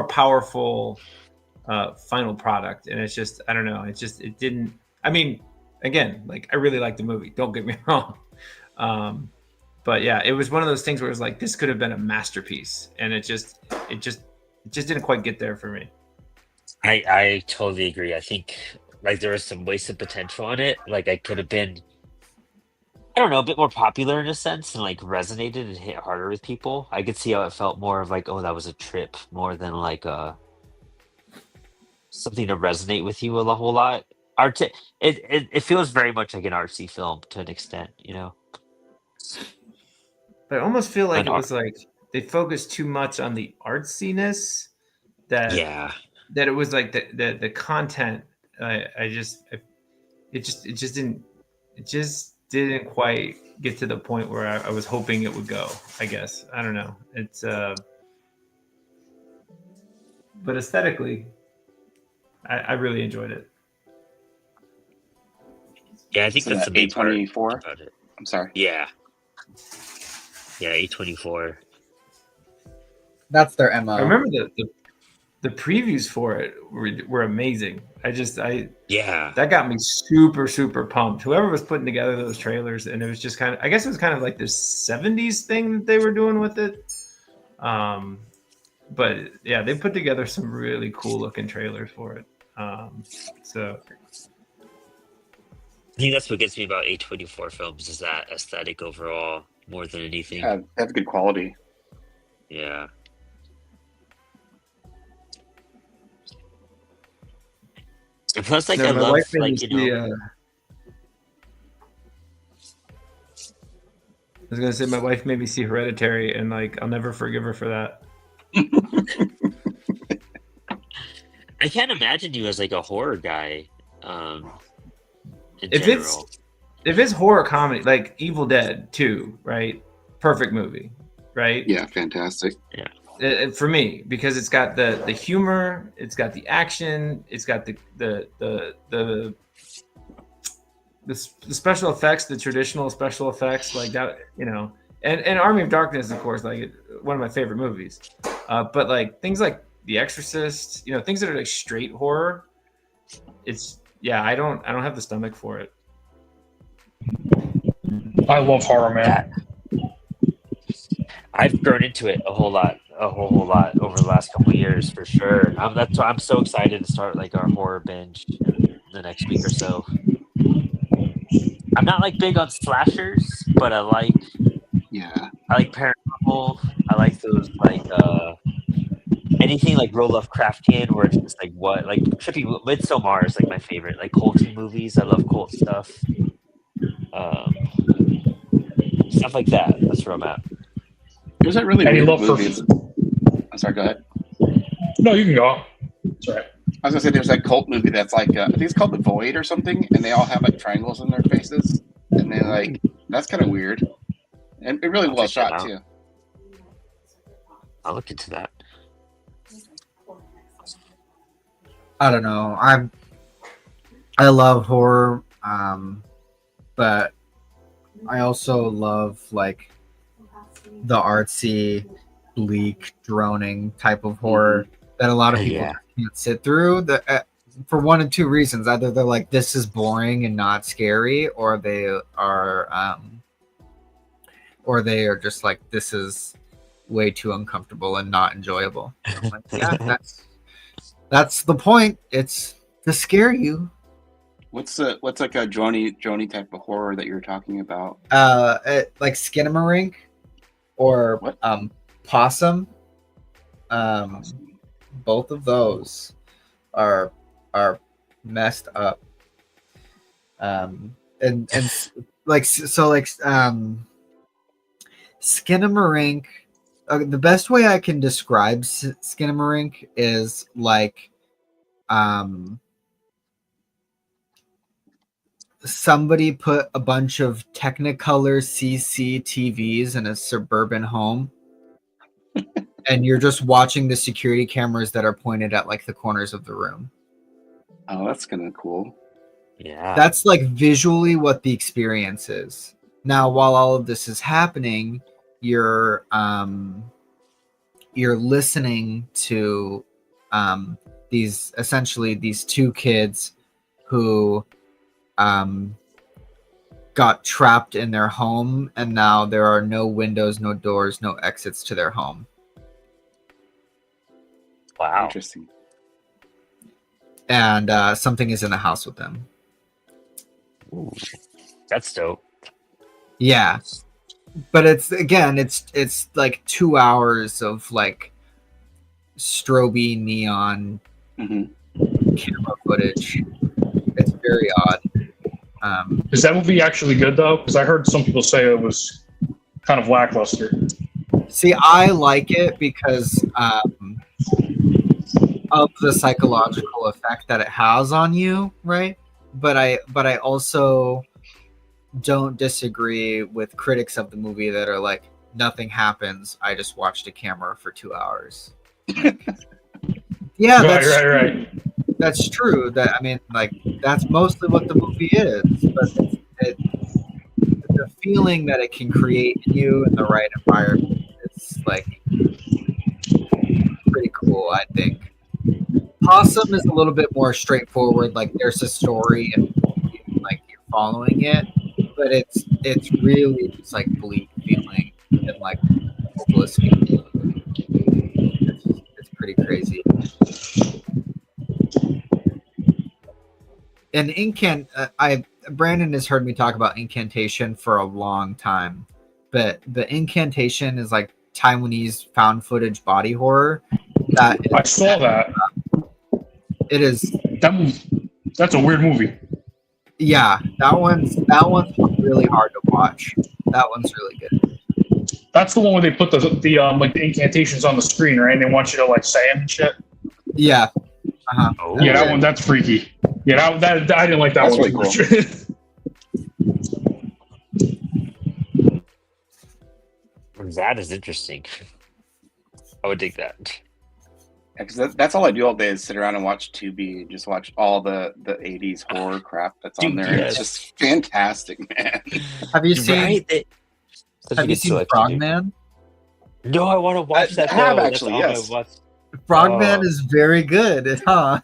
powerful final product. And it's just, I don't know, it didn't. I mean, again, like I really like the movie. Don't get me wrong. But yeah, it was one of those things where it was like this could have been a masterpiece, and it just didn't quite get there for me. I totally agree. I think like there was some wasted potential on it. Like I could have been, I don't know, a bit more popular in a sense and like resonated and hit harder with people. I could see how it felt more of like, oh, that was a trip, more than like something to resonate with you a whole lot. It feels very much like an artsy film to an extent, But I almost feel like it was like they focused too much on the artsiness that it was like the content. It just didn't quite get to the point where I was hoping it would go. I guess I don't know. It's but aesthetically, I really enjoyed it. Yeah, I think So that's the main part A24. about it. I'm sorry. Yeah, A24. That's their MO. I remember the previews for it were amazing. That got me super, super pumped. Whoever was putting together those trailers, and it was just I guess it was kind of like this 70s thing that they were doing with it. But yeah, they put together some really cool looking trailers for it. So I think that's what gets me about A24 films is that aesthetic overall more than anything. Yeah, they have good quality. Yeah. And plus, like, I love, like, I was gonna say my wife made me see Hereditary, and like I'll never forgive her for that. I can't imagine you as like a horror guy. If it's horror comedy, like Evil Dead 2, right? Perfect movie, right? Yeah, fantastic. Yeah. For me, because it's got the humor, it's got the action, it's got the special effects, the traditional special effects like that. And Army of Darkness, of course, like one of my favorite movies. But like things like The Exorcist, you know, things that are like straight horror. I don't have the stomach for it. I love horror, man. I've grown into it a whole lot over the last couple of years for sure. That's why I'm so excited to start like our horror binge the next week or so. I'm not like big on slashers, but I like paranormal. I like those like anything like real Lovecraftian, where it's just like trippy. Midsommar is like my favorite. Like culty movies, I love cult stuff. Stuff like that. That's where I'm at. There's that really Any weird love movie. for? I'm sorry. Go ahead. No, you can go. It's all right. I was gonna say there's that cult movie that's like I think it's called The Void or something, and they all have like triangles in their faces, and they like that's kind of weird, and it really well shot too. I'll look into that. I don't know. I love horror, but I also love like the artsy, bleak, droning type of horror that a lot of people can't sit through. For one of two reasons: either they're like, "This is boring and not scary," or they are just like, "This is way too uncomfortable and not enjoyable." And I'm like, yeah, that's the point. It's to scare you. What's like a drony type of horror that you're talking about? Like Skinamarink or What? Possum. Both of those are messed up. And like Skinamarink. The best way I can describe Skinamarink is like somebody put a bunch of Technicolor CCTVs in a suburban home, and you're just watching the security cameras that are pointed at like the corners of the room. Oh, that's kind of cool. Yeah. That's like visually what the experience is. Now, while all of this is happening, you're listening to these two kids who got trapped in their home, and now there are no windows, no doors, no exits to their home. Wow. Interesting. And something is in the house with them. Ooh, that's dope. Yeah. But it's like 2 hours of like strobe neon camera footage. It's very odd. Is that movie actually good though? Because I heard some people say it was kind of lackluster. See, I like it because of the psychological effect that it has on you, right? But I also don't disagree with critics of the movie that are like, nothing happens. I just watched a camera for 2 hours. Yeah, Right. That's true. That's mostly what the movie is. But the feeling that it can create in you in the right environment is like pretty cool, I think. Possum is a little bit more straightforward. Like there's a story and like you're following it, but it's really just like bleak feeling and like hopeless feeling. It's pretty crazy. And Brandon has heard me talk about Incantation for a long time, but the Incantation is like Taiwanese found footage body horror. I saw that. It is. That's a weird movie. Yeah, that one's really hard to watch. That one's really good. That's the one where they put the like the incantations on the screen, right? And they want you to like say them and shit. Yeah. Oh, yeah, that one. That's freaky. Yeah, that I didn't like that one. Really cool. That is interesting. I would dig that. Because that's all I do all day is sit around and watch Tubi and just watch all the 80s horror crap that's on there. Yes. It's just fantastic, man. Have you seen? Right? Such a Have you good seen selection, dude. Frogman? No, I want to watch that. I have though. actually, That's on yes. my watch. Frogman Oh. is very good, huh?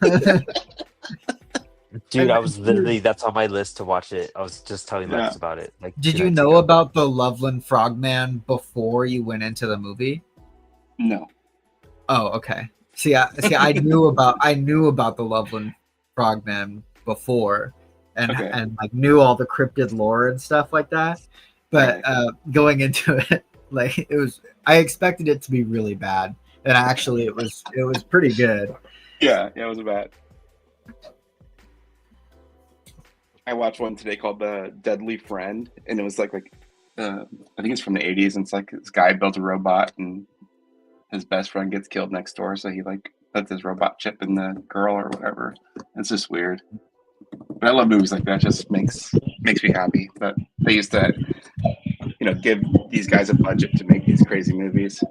Dude, I And was literally that's on my list to watch it. I was just telling Yeah. Lex about it. Like, Did 2 you nights know ago. about the Loveland Frogman before you went into the movie? No. Oh, okay. I knew about the Loveland Frogman before, and Okay. and like knew all the cryptid lore and stuff like that. But going into it, like I expected it to be really bad, and actually it was pretty good. Yeah, it was bad. I watched one today called The Deadly Friend, and it was like I think it's from the 80s, and it's like this guy builds a robot, and his best friend gets killed next door, so he like puts his robot chip in the girl or whatever. It's just weird. But I love movies like that. It just makes me happy that they used to, give these guys a budget to make these crazy movies.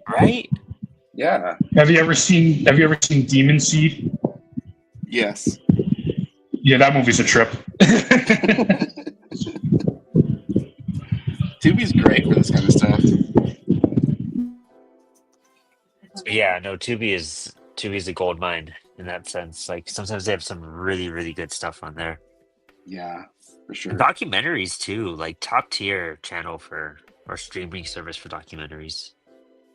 Right? Yeah. Have you ever seen Demon Seed? Yes. Yeah, that movie's a trip. Tubi's great for this kind of stuff. Yeah, no, Tubi's a gold mine in that sense. Like sometimes they have some really, really good stuff on there. Yeah, for sure. Documentaries too, like top tier channel or streaming service for documentaries.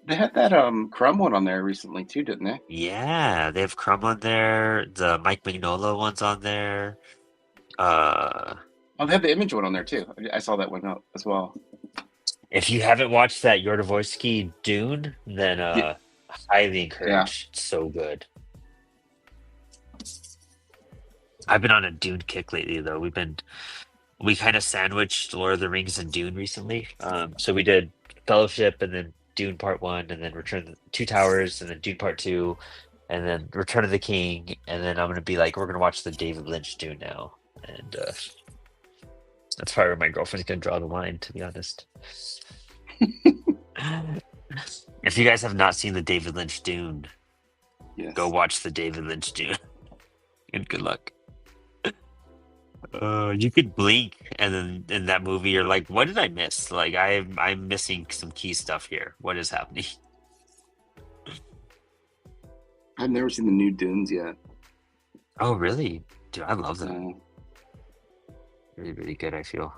They had that Crumb one on there recently too, didn't they? Yeah, they have Crumb on there. The Mike Mignola one's on there. Oh, they have the Image one on there too. I saw that one out as well. If you haven't watched that Yordovorsky Dune, then Yeah. highly encouraged. It's so good. I've been on a Dune kick lately, though. We kind of sandwiched Lord of the Rings and Dune recently. So we did Fellowship and then Dune Part 1, and then Return of the Two Towers, and then Dune Part 2, and then Return of the King, and then I'm gonna be like, we're gonna watch the David Lynch Dune now, and that's probably where my girlfriend's gonna draw the line, to be honest. If you guys have not seen the David Lynch Dune, Yes. go watch the David Lynch Dune, and good luck. You could blink, and then in that movie, you're like, "What did I miss? Like, I'm missing some key stuff here. What is happening?" I've never seen the new Dunes yet. Oh, really, dude? I love them. No. Really, really good. I feel.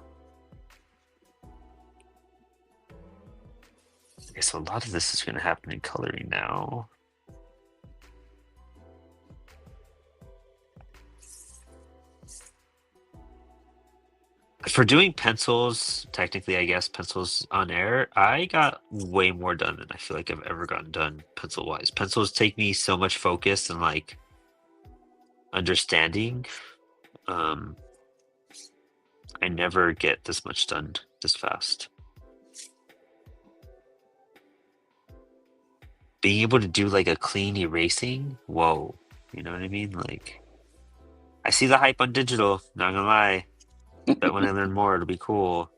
Okay, so a lot of this is going to happen in coloring now. For doing pencils, technically, I guess pencils on air, I got way more done than I feel like I've ever gotten done pencil wise. Pencils take me so much focus and like understanding. I never get this much done this fast. Being able to do like a clean erasing, whoa, you know what I mean? Like, I see the hype on digital, not gonna lie. But when I learn more, it'll be cool.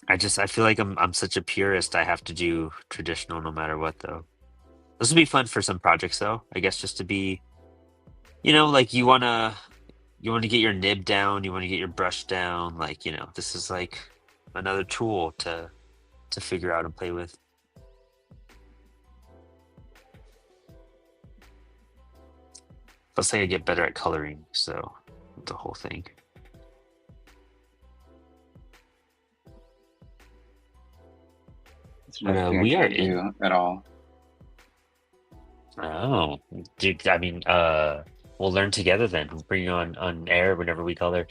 I feel like I'm such a purist. I have to do traditional no matter what, though. This would be fun for some projects, though. I guess just to be, like you wanna get your nib down, you wanna get your brush down. Like, this is like another tool to figure out and play with. Plus, I get better at coloring, so. The whole thing. We are in at all. Oh, dude! I mean, we'll learn together then. We'll bring you on air whenever we color.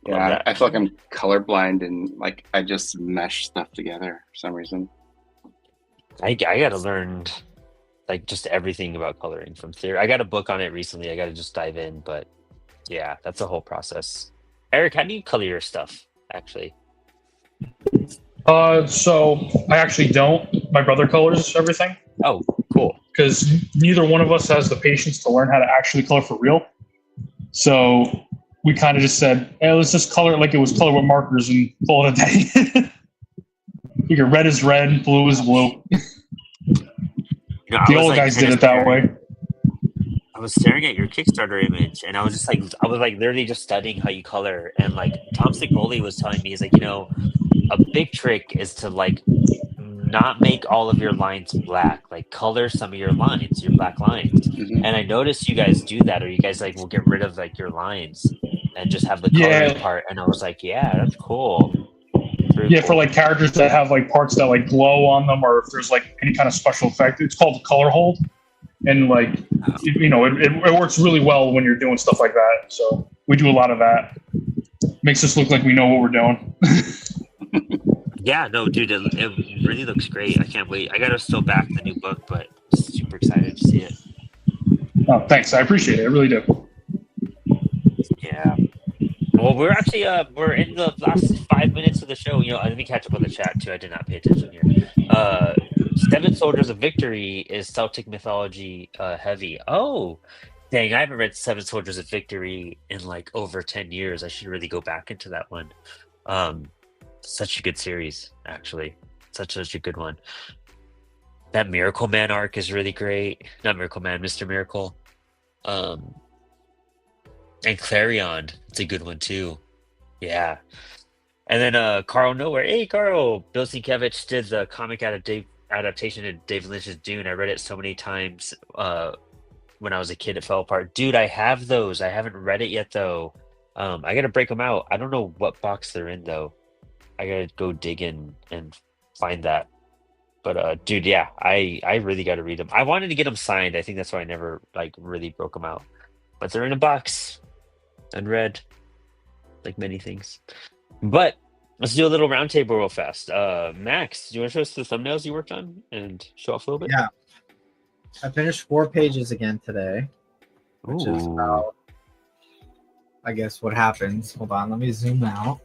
Yeah, I feel like I'm colorblind and like I just mesh stuff together for some reason. I gotta learn like just everything about coloring from theory. I got a book on it recently. I gotta just dive in, but. Yeah, that's a whole process. Eric, how do you color your stuff, actually? So I actually don't. My brother colors everything. Oh, cool. Because neither one of us has the patience to learn how to actually color for real. So we kind of just said, hey, let's just color it like it was color with markers and call it a day. Figure red is red, blue is blue. The old guys did it that way. was staring at your Kickstarter image, and I was like literally just studying how you color, and like Tom Signoli was telling me, he's like, a big trick is to like not make all of your lines black, like color some of your lines, your black lines. Mhm. And I noticed you guys do that, or you guys like will get rid of like your lines and just have the coloring Yeah. part. And I was like, yeah, that's cool. Very Yeah, cool. for like characters that have like parts that like glow on them, or if there's like any kind of special effect, it's called color hold. And like, it works really well when you're doing stuff like that. So we do a lot of that. Makes us look like we know what we're doing. Yeah, no, dude, it really looks great. I can't wait. I gotta still back the new book, but super excited to see it. Oh, thanks. I appreciate it. I really do. Yeah. Well, we're actually we're in the last 5 minutes of the show. Let me catch up on the chat too. I did not pay attention here. Seven Soldiers of Victory is Celtic mythology heavy. Oh, dang! I haven't read Seven Soldiers of Victory in like over 10 years. I should really go back into that one. Such a good series, actually. Such a good one. That Miracle Man arc is really great. Not Miracle Man, Mr. Miracle. And Clarion, it's a good one too. Yeah. And then Carl Nowhere. Hey Carl! Bill Sienkiewicz did the comic adaptation of David Lynch's Dune. I read it so many times when I was a kid, it fell apart. Dude, I have those. I haven't read it yet though. I gotta break them out. I don't know what box they're in though. I gotta go dig in and find that. But dude, yeah, I really gotta read them. I wanted to get them signed. I think that's why I never like really broke them out. But they're in a box, unread, like many things. But let's do a little roundtable real fast. Max, do you want to show us the thumbnails you worked on and show off a little bit? Yeah. I finished 4 pages again today, which is about, I guess, what happens. Hold on, let me zoom out.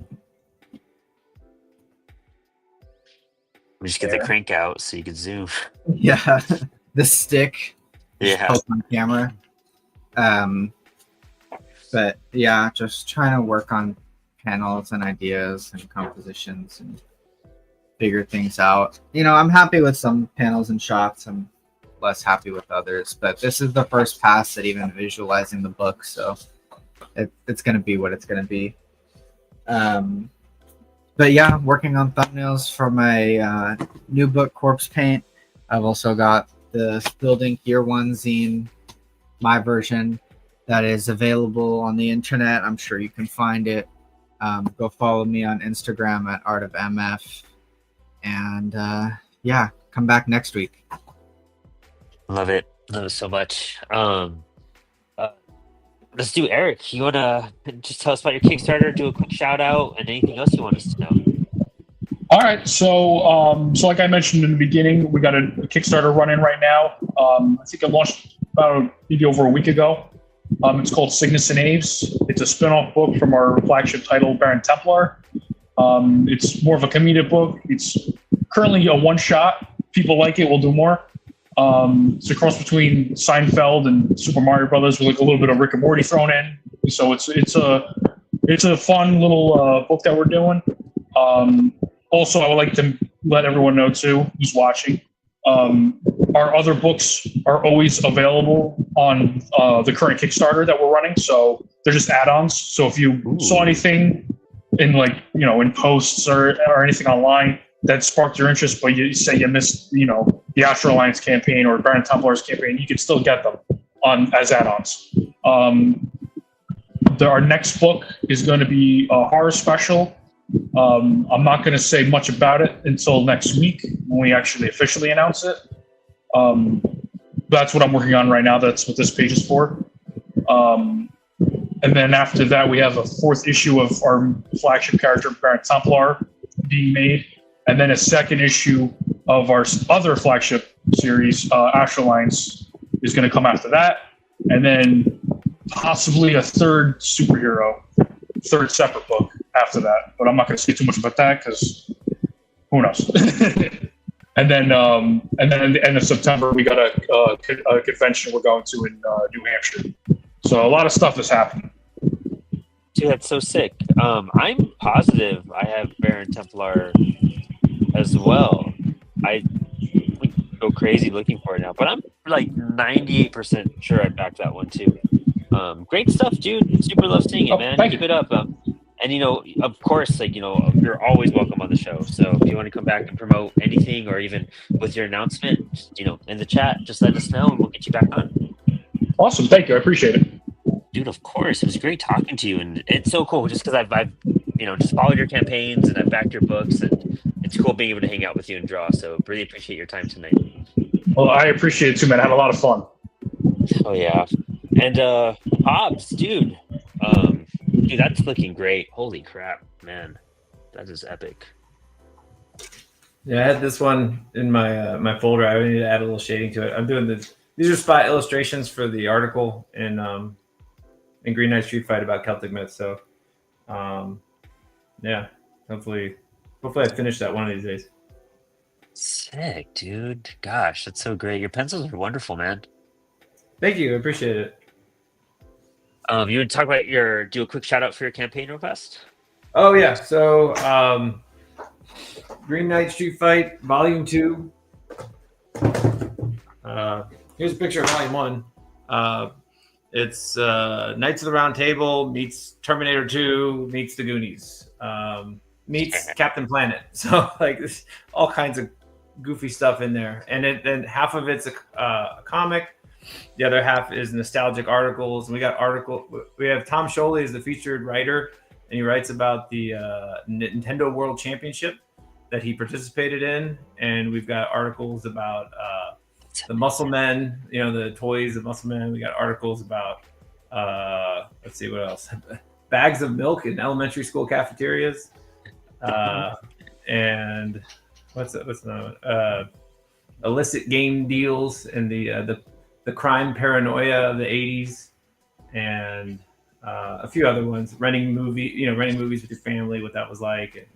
We just get the crank out so you can zoom. Yeah, the stick. Yeah. Poke on camera. But yeah, just trying to work on panels and ideas and compositions and figure things out. I'm happy with some panels and shots. I'm less happy with others, but this is the first pass at even visualizing the book, so it's going to be what it's going to be. But yeah, working on thumbnails for my new book, Corpse Paint. I've also got the Building Year One zine, my version, that is available on the internet. I'm sure you can find it. Go follow me on Instagram at Art of MF. And yeah, come back next week. Love it so much. Let's do Eric. You want to just tell us about your Kickstarter, do a quick shout out, and anything else you want us to know? All right, so like I mentioned in the beginning, we got a Kickstarter running right now. I think it launched about maybe over a week ago. It's called Cygnus and Aves. It's a spin-off book from our flagship title, Baron Templar. It's more of a comedic book. It's currently a one-shot. People like it, we'll do more. It's a cross between Seinfeld and Super Mario Brothers with like a little bit of Rick and Morty thrown in. So it's a fun little book that we're doing. Also, I would like to let everyone know too, who's watching, our other books are always available on the current Kickstarter that we're running. So they're just add-ons. So if you saw anything in in posts or anything online that sparked your interest, but you say you missed, the Astro Alliance campaign or Baron Templar's campaign, you can still get them as add-ons. Our next book is going to be a horror special. I'm not going to say much about it until next week when we actually officially announce it. That's what I'm working on right now. That's what this page is for. And then after that, we have a 4th issue of our flagship character, Baron Templar, being made. And then a 2nd issue of our other flagship series, Astro Alliance, is going to come after that. And then possibly a 3rd superhero, 3rd separate book after that. But I'm not going to say too much about that because who knows? And then at the end of September, we got a convention we're going to in New Hampshire. So a lot of stuff is happening. Dude, that's so sick. I'm positive I have Baron Templar as well. I would go crazy looking for it now, but I'm like 98% sure I backed that one too. Great stuff, dude. Super love seeing it, Oh, man. thank Keep you. it up. And of course, like you're always welcome on the show. So if you want to come back and promote anything, or even with your announcement, in the chat, just let us know and we'll get you back on. Awesome. Thank you. I appreciate it. Dude, of course. It was great talking to you, and it's so cool just because I've just followed your campaigns and I've backed your books, and it's cool being able to hang out with you and draw. So really appreciate your time tonight. Well, I appreciate it too, man. I had a lot of fun. Oh yeah. And Hobbs, dude. Dude, that's looking great. Holy crap, man. That is epic. Yeah, I had this one in my my folder. I need to add a little shading to it. I'm doing this. These are spot illustrations for the article in Green Knight Street Fight about Celtic myths. So, yeah, hopefully I finish that one of these days. Sick, dude. Gosh, that's so great. Your pencils are wonderful, man. Thank you. I appreciate it. You would talk about do a quick shout out for your campaign real fast? Oh yeah. So Green Knight Street Fight Volume 2. Here's a picture of Volume 1. It's Knights of the Round Table meets Terminator 2 meets the Goonies meets Captain Planet. So like all kinds of goofy stuff in there, and then half of it's a comic. The other half is nostalgic articles. We have Tom Scholey as the featured writer, and he writes about the Nintendo World Championship that he participated in. And we've got articles about the Muscle Men, the toys of Muscle Men. We got articles about let's see what else. Bags of milk in elementary school cafeterias, and what's another one? Illicit game deals and the crime paranoia of the 80s, and a few other ones. Renting movies with your family, what that was like,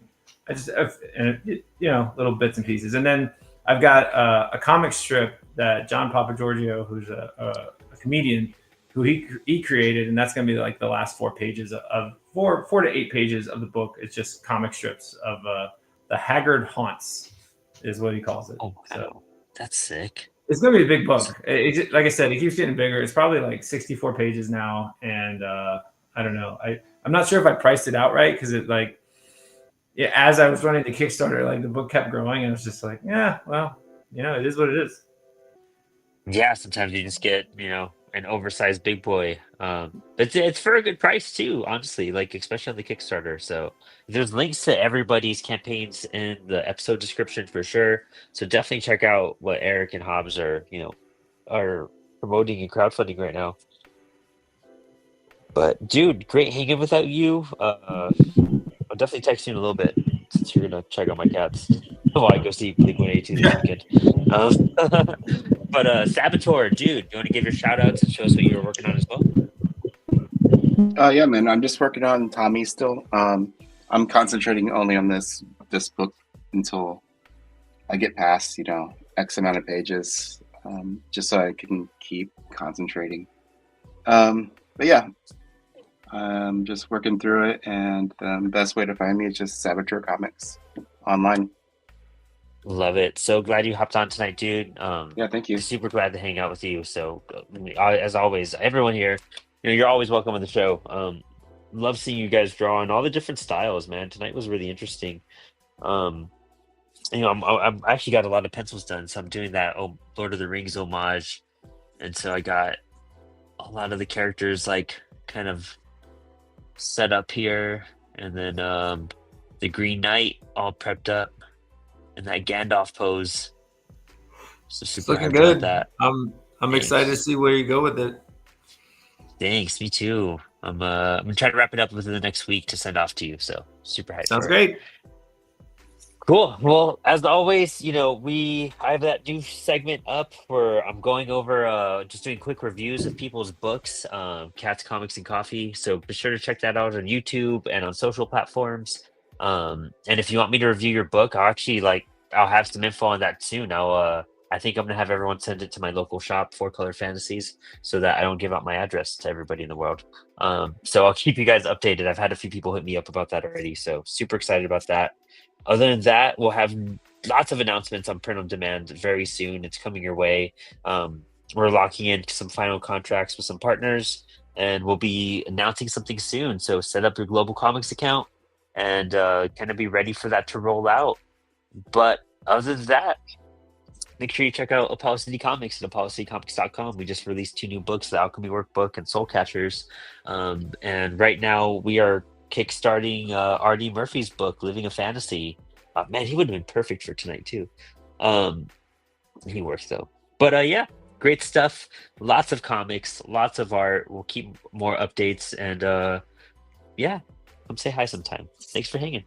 and little bits and pieces. And then I've got a comic strip that John Papagiorgio, who's a comedian, who he created, and that's going to be like the last 4 pages of 4 to 8 pages of the book. It's just comic strips of the Haggard Haunts, is what he calls it. Oh wow, so, that's sick. It's going to be a big book. Like I said, it keeps getting bigger. It's probably like 64 pages now, and I don't know. I'm not sure if I priced it out right, because as I was running the Kickstarter, like the book kept growing, and I was just like, yeah, well, it is what it is. Yeah, sometimes you just get an oversized big boy. It's for a good price too, honestly. Like especially on the Kickstarter. So there's links to everybody's campaigns in the episode description for sure. So definitely check out what Eric and Hobbs are promoting and crowdfunding right now. But dude, great hanging without you. I'll definitely text you in a little bit since you're gonna check out my cats while I go see Blink-182 this weekend. But Sabateur, dude, you want to give your shout outs and show us what you were working on as well? Yeah, man. I'm just working on Tommy still. I'm concentrating only on this book until I get past, X amount of pages, just so I can keep concentrating. But yeah, I'm just working through it, and the best way to find me is just Sabateur Comics online. Love it. So glad you hopped on tonight, dude. Yeah, thank you. Super glad to hang out with you. So, as always, everyone here, you're always welcome on the show. Love seeing you guys draw in all the different styles, man. Tonight was really interesting. I'm actually got a lot of pencils done, so I'm doing that Lord of the Rings homage, and so I got a lot of the characters like kind of set up here, and then the Green Knight all prepped up in that Gandalf pose. So super looking hyped good. about that. I'm excited to see where you go with it. Thanks, me too. I'm gonna try to wrap it up within the next week to send off to you. So super hyped. Sounds for it. great. Cool. Well, as always, I have that new segment up where I'm going over just doing quick reviews of people's books, Cats, Comics, and Coffee. So be sure to check that out on YouTube and on social platforms. And if you want me to review your book, I'll have some info on that soon. I think I'm gonna have everyone send it to my local shop, 4Color Fantasies, so that I don't give out my address to everybody in the world. So I'll keep you guys updated. I've had a few people hit me up about that already, so super excited about that. Other than that, we'll have lots of announcements on print on demand very soon. It's coming your way. we're locking in some final contracts with some partners, and we'll be announcing something soon. So set up your global comics account and kind of be ready for that to roll out. But other than that, make sure you check out Apollo City Comics at apollocitycomics.com. We just released 2 new books, the Alchemy Workbook and Soul Catchers. And right now we are kickstarting R.D. Murphy's book, Living a Fantasy. Man, he would have been perfect for tonight too. He works though. But yeah, great stuff. Lots of comics, lots of art. We'll keep more updates, and yeah, come say hi sometime. Thanks for hanging.